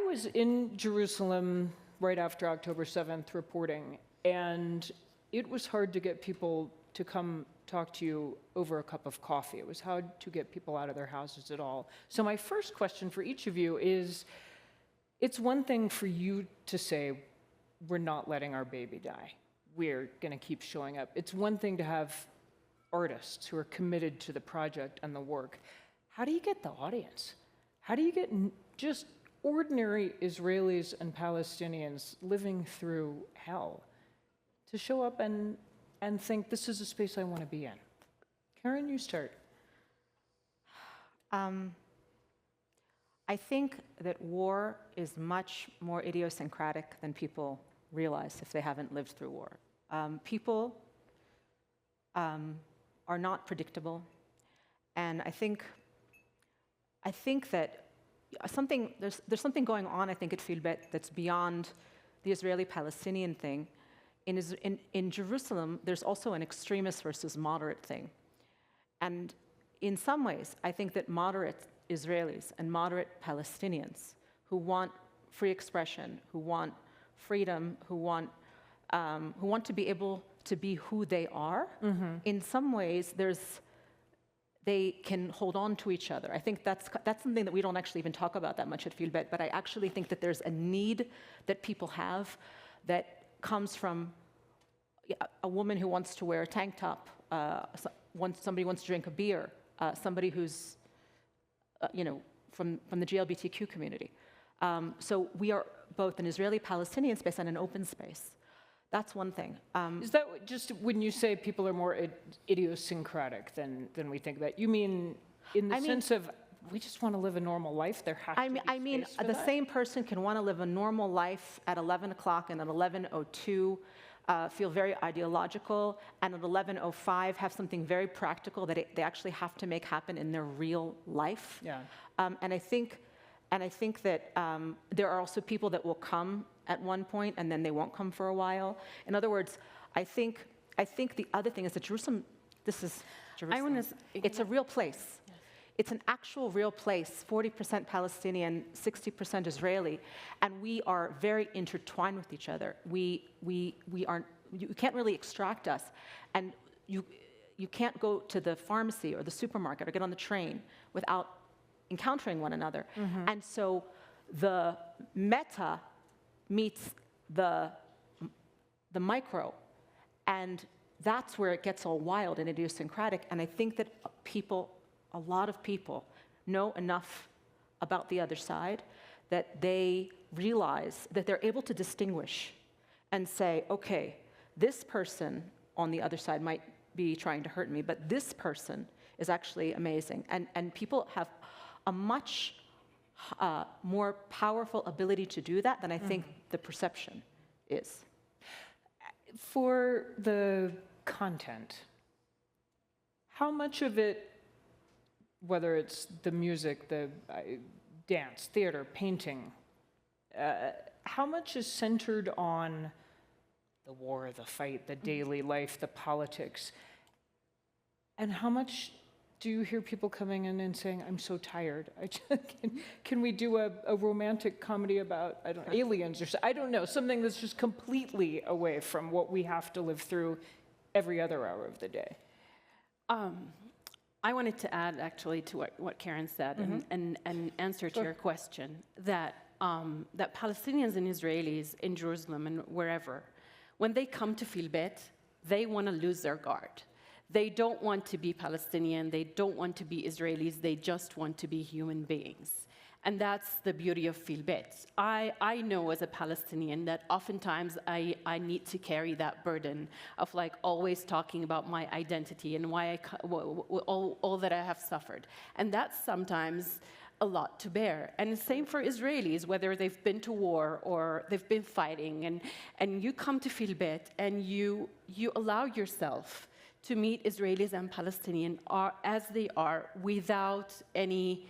was in Jerusalem right after October 7th reporting, and it was hard to get people to come talk to you over a cup of coffee. It was hard to get people out of their houses at all. So my first question for each of you is, it's one thing for you to say, we're not letting our baby die. We're going to keep showing up. It's one thing to have artists who are committed to the project and the work. How do you get the audience? How do you get just ordinary Israelis and Palestinians living through hell to show up and think, this is a space I want to be in? Karen, you start. I think that war is much more idiosyncratic than people realize if they haven't lived through war. People are not predictable, and I think that there's something going on, I think, at Feel Beit that's beyond the Israeli-Palestinian thing. In Jerusalem, there's also an extremist versus moderate thing. And in some ways, I think that moderate Israelis and moderate Palestinians who want free expression, who want freedom, who want to be able to be who they are, in some ways, they can hold on to each other. I think that's something that we don't actually even talk about that much at Feel Beit, but I actually think that there's a need that people have that comes from a woman who wants to wear a tank top, somebody wants to drink a beer, somebody who's, from the GLBTQ community. So we are both an Israeli-Palestinian space and an open space. That's one thing. Is that just when you say people are more idiosyncratic than we think that? You mean in the sense of we just want to live a normal life? There has to be I mean, space for the that? same person can want to live a normal life at 11 o'clock and at 11:02 feel very ideological, and at 11:05 have something very practical that they actually have to make happen in their real life. Yeah. And I think that there are also people that will come at one point and then they won't come for a while. In other words, I think the other thing is that Jerusalem. It's a real place. Yes. It's an actual real place, 40% Palestinian, 60% Israeli, and we are very intertwined with each other. We are. You can't really extract us, and you can't go to the pharmacy or the supermarket or get on the train without encountering one another. And so the meta meets the micro, and that's where it gets all wild and idiosyncratic. And I think that a lot of people know enough about the other side that they realize that they're able to distinguish and say, okay, this person on the other side might be trying to hurt me, but this person is actually amazing. And people have a much more powerful ability to do that than I think the perception is. For the content, how much of it, whether it's the music, the dance, theater, painting, how much is centered on the war, the fight, the daily life, the politics. And how much do you hear people coming in and saying, I'm so tired. Can we do a romantic comedy about, I don't know, aliens or I don't know, something that's just completely away from what we have to live through every other hour of the day? I wanted to add actually to what Karen said and answer to your question that Palestinians and Israelis in Jerusalem and wherever, when they come to Feel Beit, they want to lose their guard. They don't want to be Palestinian, they don't want to be Israelis, they just want to be human beings. And that's the beauty of Feel Beit. I know as a Palestinian that oftentimes I need to carry that burden of like always talking about my identity and why all that I have suffered. And that's sometimes a lot to bear. And the same for Israelis, whether they've been to war or they've been fighting, and you come to Feel Beit and you allow yourself to meet Israelis and Palestinians as they are without any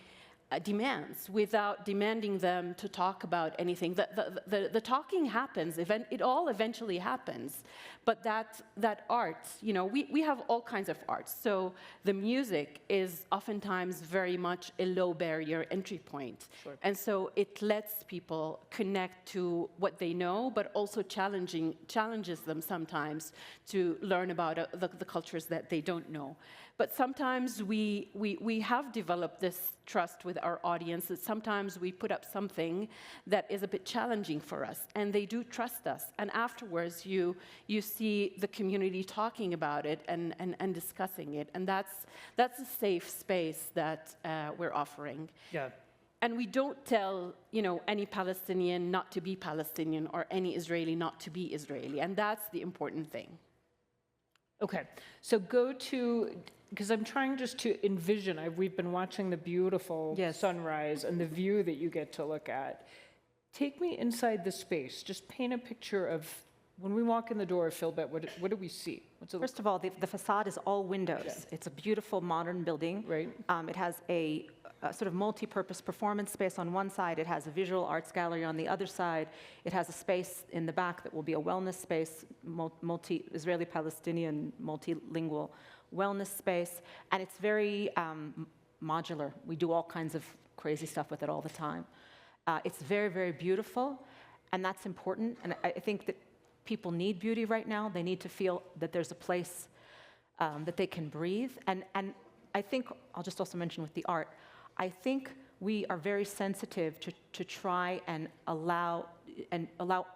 demands, without demanding them to talk about anything. The talking happens, it all eventually happens, but that art, you know, we have all kinds of art. So the music is oftentimes very much a low barrier entry point. Sure. And so it lets people connect to what they know, but also challenges them sometimes to learn about the cultures that they don't know. But sometimes we have developed this trust with our audience that sometimes we put up something that is a bit challenging for us, and they do trust us. And afterwards, you see the community talking about it and discussing it, and that's a safe space that we're offering. Yeah. And we don't tell, you know, any Palestinian not to be Palestinian or any Israeli not to be Israeli, and that's the important thing. Okay, so go to, because I'm trying just to envision, we've been watching the beautiful sunrise and the view that you get to look at. Take me inside the space, just paint a picture of, when we walk in the door of Feel Beit, what do we see? First of all, the facade is all windows. Yeah. It's a beautiful modern building. Right. It has a sort of multi-purpose performance space on one side. It has a visual arts gallery on the other side. It has a space in the back that will be a wellness space, Israeli-Palestinian multilingual wellness space. And it's very modular. We do all kinds of crazy stuff with it all the time. It's very, very beautiful, and that's important. And I think that people need beauty right now. They need to feel that there's a place that they can breathe. And I think, I'll just also mention with the art, I think we are very sensitive to try and allow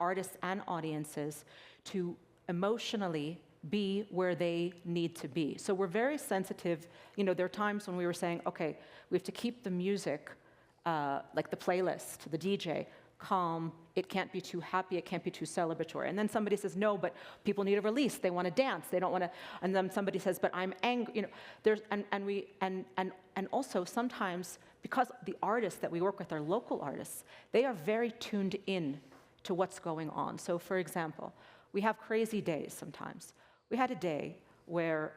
artists and audiences to emotionally be where they need to be. So we're very sensitive. You know, there are times when we were saying, okay, we have to keep the music, like the playlist, the DJ, calm. It can't be too happy. It can't be too celebratory. And then somebody says, no, but people need a release. They want to dance. They don't want to. And then somebody says, but I'm angry. You know, there's and also sometimes because the artists that we work with are local artists, they are very tuned in to what's going on. So, for example, we have crazy days sometimes. We had a day where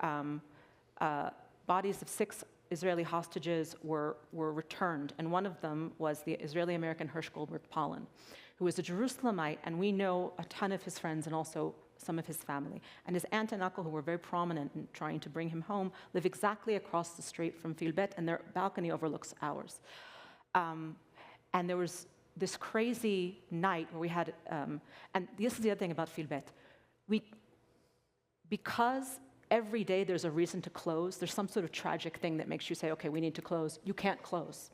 bodies of 6 Israeli hostages were returned, and one of them was the Israeli-American Hirsch Goldberg-Polin, who is a Jerusalemite, and we know a ton of his friends and also some of his family. And his aunt and uncle, who were very prominent in trying to bring him home, live exactly across the street from Feel Beit, and their balcony overlooks ours. And there was this crazy night where we had, and this is the other thing about Feel Beit, because every day there's a reason to close, there's some sort of tragic thing that makes you say, okay, we need to close. You can't close.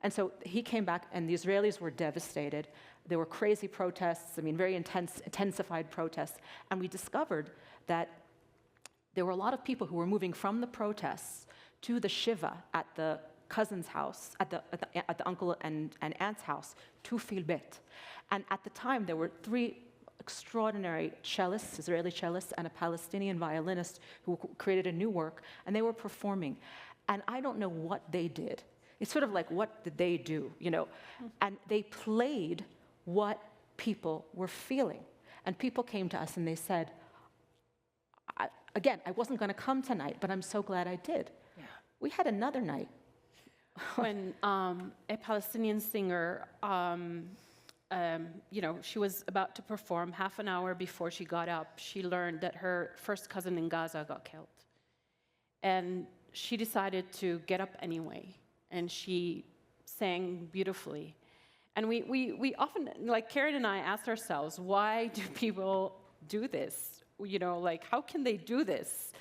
And so he came back, and the Israelis were devastated. There were crazy protests, I mean, very intensified protests. And we discovered that there were a lot of people who were moving from the protests to the Shiva at the cousin's house, at the uncle and aunt's house, to Feel Beit. And at the time, there were 3 extraordinary cellists, Israeli cellists, and a Palestinian violinist who created a new work, and they were performing. And I don't know what they did. It's sort of like, what did they do, you know? And they played what people were feeling. And people came to us and they said, again, I wasn't going to come tonight, but I'm so glad I did. Yeah. We had another night. When a Palestinian singer she was about to perform. Half an hour before she got up, she learned that her first cousin in Gaza got killed. And she decided to get up anyway, and she sang beautifully. And we often, like Karen and I, asked ourselves, why do people do this? Like, how can they do this?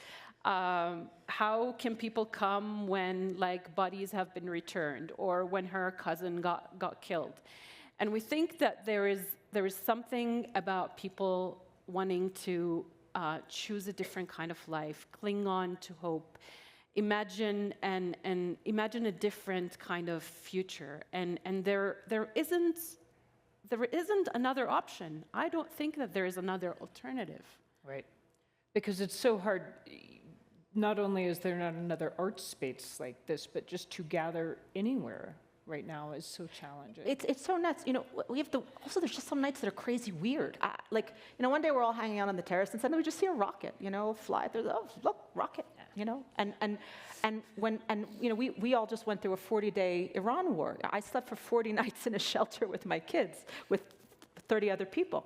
How can people come when, like, bodies have been returned, or when her cousin got killed? And we think that there is something about people wanting to choose a different kind of life, cling on to hope, imagine a different kind of future. And there isn't another option. I don't think that there is another alternative. Right. Because it's so hard. Not only is there not another art space like this, but just to gather anywhere right now is so challenging. It's so nuts. We have also there's just some nights that are crazy weird. One day we're all hanging out on the terrace and suddenly we just see a rocket, fly through. Oh, look, rocket, And we all just went through a 40-day Iran war. I slept for 40 nights in a shelter with my kids, with 30 other people.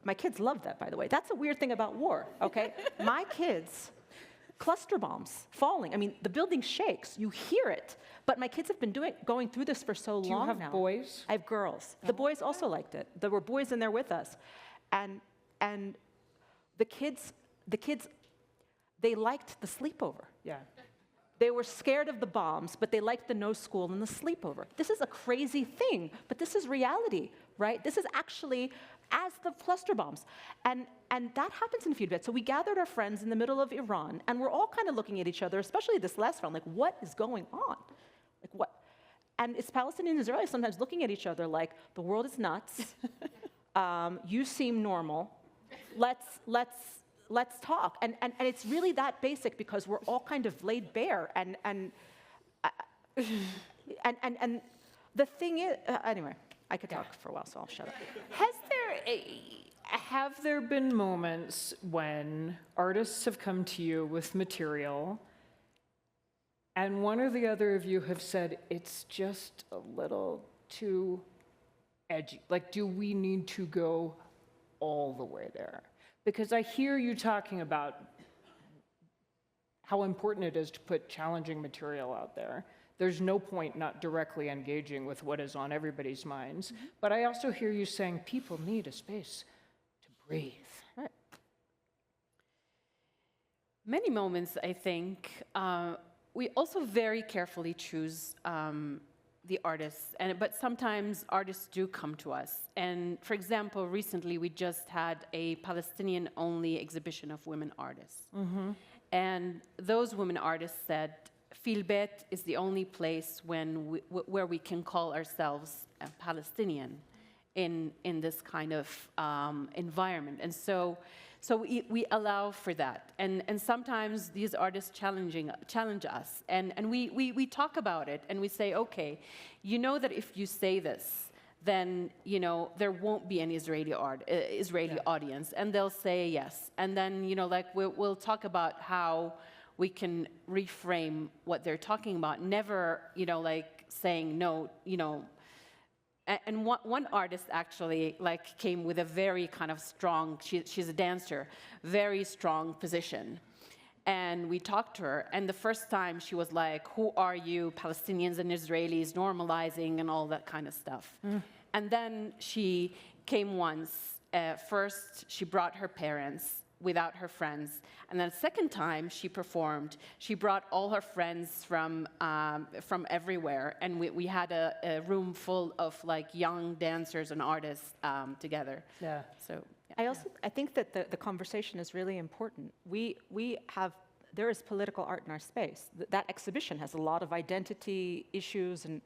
My kids love that, by the way. That's a weird thing about war, okay? My kids, cluster bombs falling. I mean, the building shakes. You hear it. But my kids have been going through this for so long now. Do you have boys? I have girls. The boys also liked it. There were boys in there with us. And the kids, they liked the sleepover. Yeah. They were scared of the bombs, but they liked the no school and the sleepover. This is a crazy thing, but this is reality, right? This is actually as the cluster bombs. And that happens in Feel Beit. So we gathered our friends in the middle of Iran, and we're all kind of looking at each other, especially this last round, like, what is going on? Like, what? And it's Palestinians and Israelis sometimes looking at each other like, the world is nuts. You seem normal. Let's talk. And it's really that basic because we're all kind of laid bare. And the thing is, anyway, I could talk for a while, so I'll shut up. Have there been moments when artists have come to you with material and one or the other of you have said, it's just a little too edgy? Like, do we need to go all the way there? Because I hear you talking about how important it is to put challenging material out there. There's no point not directly engaging with what is on everybody's minds. Mm-hmm. But I also hear you saying people need a space to breathe. Right. Many moments, I think. We also very carefully choose the artists, but sometimes artists do come to us. And for example, recently we just had a Palestinian-only exhibition of women artists. Mm-hmm. And those women artists said, Feel Beit is the only place where we can call ourselves Palestinian in this kind of environment. And so we allow for that. And sometimes these artists challenge us. And we talk about it and we say, okay, you know that if you say this, then there won't be an Israeli audience. And they'll say yes. And then we'll talk about how we can reframe what they're talking about. Never saying no, And one artist actually came with a very kind of strong, she's a dancer, very strong position. And we talked to her, and the first time she was like, who are you, Palestinians and Israelis, normalizing and all that kind of stuff. Mm. And then she came once. First, she brought her parents without her friends. And then the second time she performed, she brought all her friends from everywhere. And we had a room full of young dancers and artists together. Yeah. So I think that the conversation is really important. There is political art in our space. That exhibition has a lot of identity issues and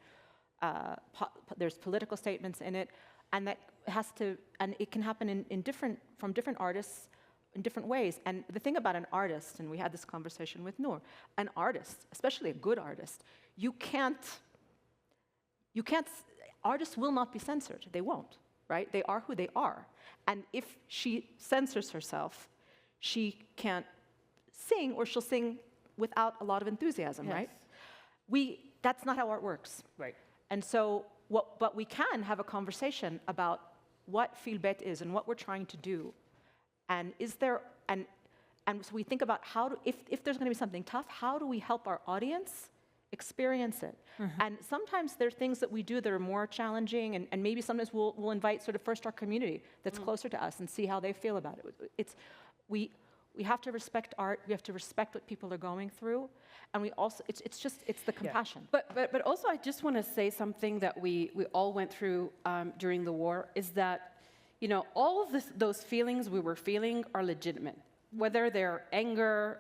there's political statements in it. And it can happen from different artists in different ways. And the thing about an artist, and we had this conversation with Noor, an artist, especially a good artist, artists will not be censored. They won't, right? They are who they are. And if she censors herself, she can't sing, or she'll sing without a lot of enthusiasm, yes. Right? That's not how art works. Right. And so but we can have a conversation about what Feel Beit is and what we're trying to do. And so we think about if there's going to be something tough, how do we help our audience experience it? And sometimes there are things that we do that are more challenging, and maybe sometimes we'll invite sort of first our community that's closer to us and see how they feel about it. We have to respect art. We have to respect what people are going through, and we also it's the compassion. But also, I just want to say something that we all went through during the war is that, you know, all of those feelings we were feeling are legitimate, whether they're anger,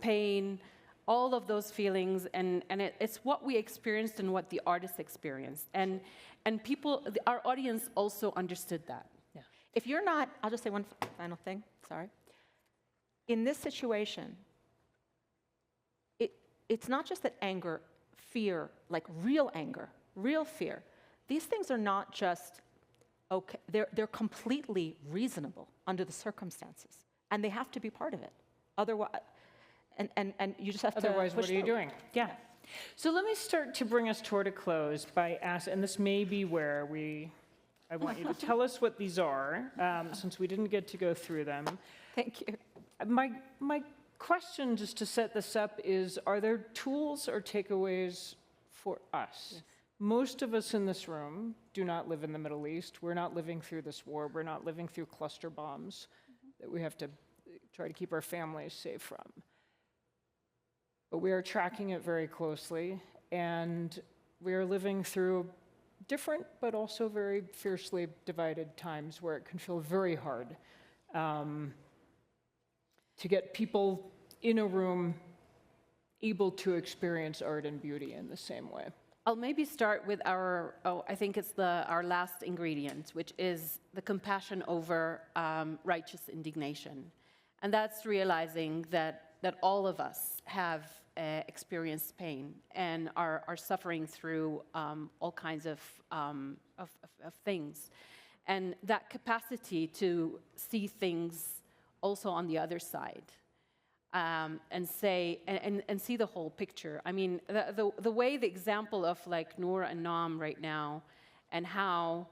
pain, all of those feelings, and it's what we experienced and what the artists experienced, and people, our audience also understood that. Yeah. If you're not, I'll just say one final thing. Sorry. In this situation, it's not just that anger, fear, like real anger, real fear. These things are not just okay. They're completely reasonable under the circumstances, and they have to be part of it. Otherwise, and you just have to. Otherwise, what are you doing? Yeah. So let me start to bring us toward a close by asking, and this may be where I want you to tell us what these are, since we didn't get to go through them. Thank you. My question, just to set this up, is, are there tools or takeaways for us? Yes. Most of us in this room do not live in the Middle East. We're not living through this war. We're not living through cluster bombs that we have to try to keep our families safe from. But we are tracking it very closely, and we are living through different but also very fiercely divided times where it can feel very hard to get people in a room able to experience art and beauty in the same way. I'll maybe start with I think it's our last ingredient, which is the compassion over righteous indignation. And that's realizing that all of us have experienced pain and are suffering through all kinds of things. And that capacity to see things also on the other side, and see the whole picture. I mean, the way the example of like Noor and Naam right now, and how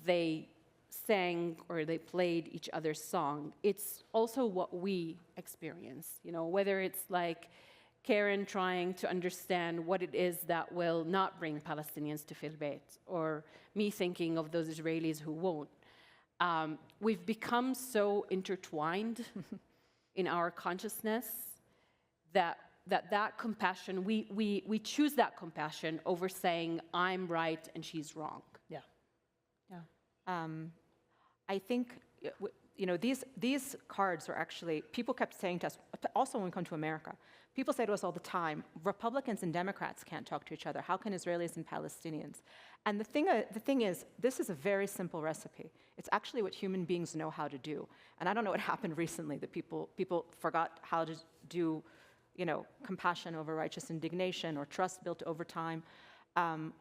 they sang or they played each other's song, it's also what we experience. You know, whether it's like Karen trying to understand what it is that will not bring Palestinians to Feel Beit, or me thinking of those Israelis who won't. We've become so intertwined in our consciousness that compassion, we choose that compassion over saying, I'm right and she's wrong. Yeah. Yeah. I think, you know, these cards are actually, people kept saying to us, also when we come to America, people say to us all the time, Republicans and Democrats can't talk to each other. How can Israelis and Palestinians? And the thing is, this is a very simple recipe. It's actually what human beings know how to do. And I don't know what happened recently, that people forgot how to do, you know, compassion over righteous indignation, or trust built over time. And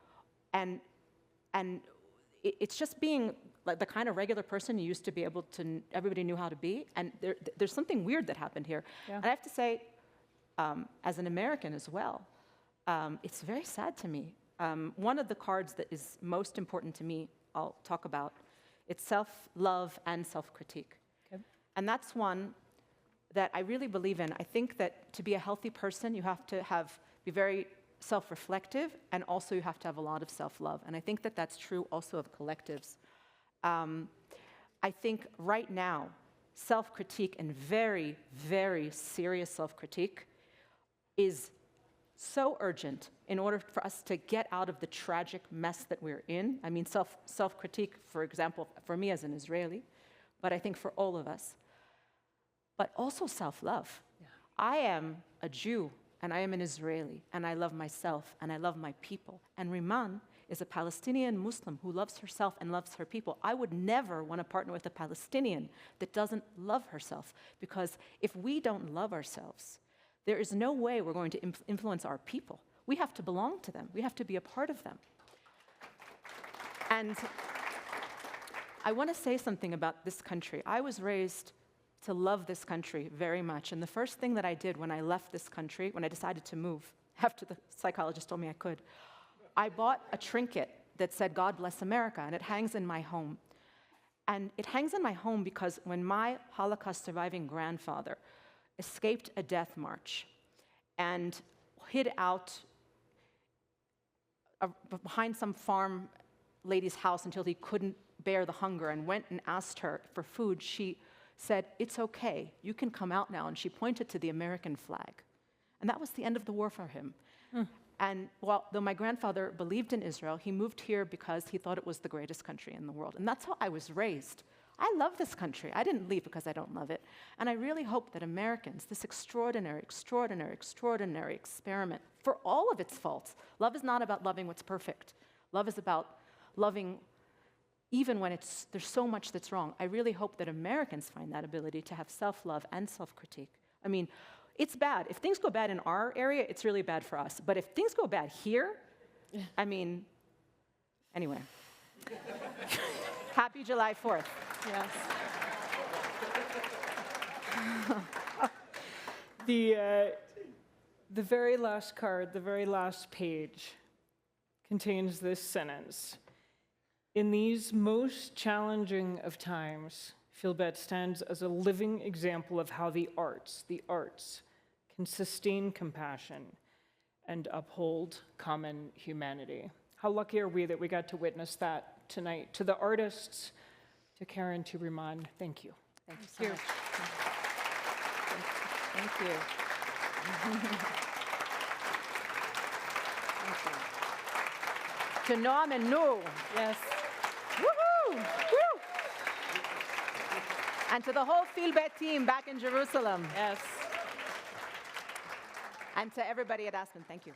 it's just being like the kind of regular person you used to be able to, everybody knew how to be. And there's something weird that happened here. Yeah. And I have to say, as an American as well, it's very sad to me. One of the cards that is most important to me, I'll talk about, it's self-love and self-critique. Okay. And that's one that I really believe in. I think that to be a healthy person, you have to be very self-reflective, and also you have to have a lot of self-love. And I think that that's true also of collectives. I think right now, self-critique, and very, very serious self-critique, is so urgent in order for us to get out of the tragic mess that we're in. I mean, self-critique, for example, for me as an Israeli, but I think for all of us. But also self-love. Yeah. I am a Jew, and I am an Israeli, and I love myself, and I love my people. And Riman is a Palestinian Muslim who loves herself and loves her people. I would never want to partner with a Palestinian that doesn't love herself, because if we don't love ourselves, there is no way we're going to influence our people. We have to belong to them. We have to be a part of them. And I want to say something about this country. I was raised to love this country very much. And the first thing that I did when I left this country, when I decided to move, after the psychologist told me I could, I bought a trinket that said, "God bless America," and it hangs in my home. And it hangs in my home because when my Holocaust surviving grandfather escaped a death march and hid out behind some farm lady's house until he couldn't bear the hunger and went and asked her for food, she said, "It's okay, you can come out now." And she pointed to the American flag. And that was the end of the war for him. And though my grandfather believed in Israel, he moved here because he thought it was the greatest country in the world. And that's how I was raised. I love this country. I didn't leave because I don't love it. And I really hope that Americans, this extraordinary, extraordinary, extraordinary experiment, for all of its faults, love is not about loving what's perfect. Love is about loving even when there's so much that's wrong. I really hope that Americans find that ability to have self-love and self-critique. I mean, it's bad. If things go bad in our area, it's really bad for us. But if things go bad here, I mean, anyway. Happy July 4th. Yes. The very last card, the very last page, contains this sentence. In these most challenging of times, Feel Beit stands as a living example of how the arts can sustain compassion and uphold common humanity. How lucky are we that we got to witness that tonight. To the artists, to Karen, to Riman, thank you. Thank you so much. Thank you. Thank you. To Noam and Nu. Yes. Woohoo! Woo! And to the whole Feel Beit team back in Jerusalem. Yes. And to everybody at Aspen, thank you.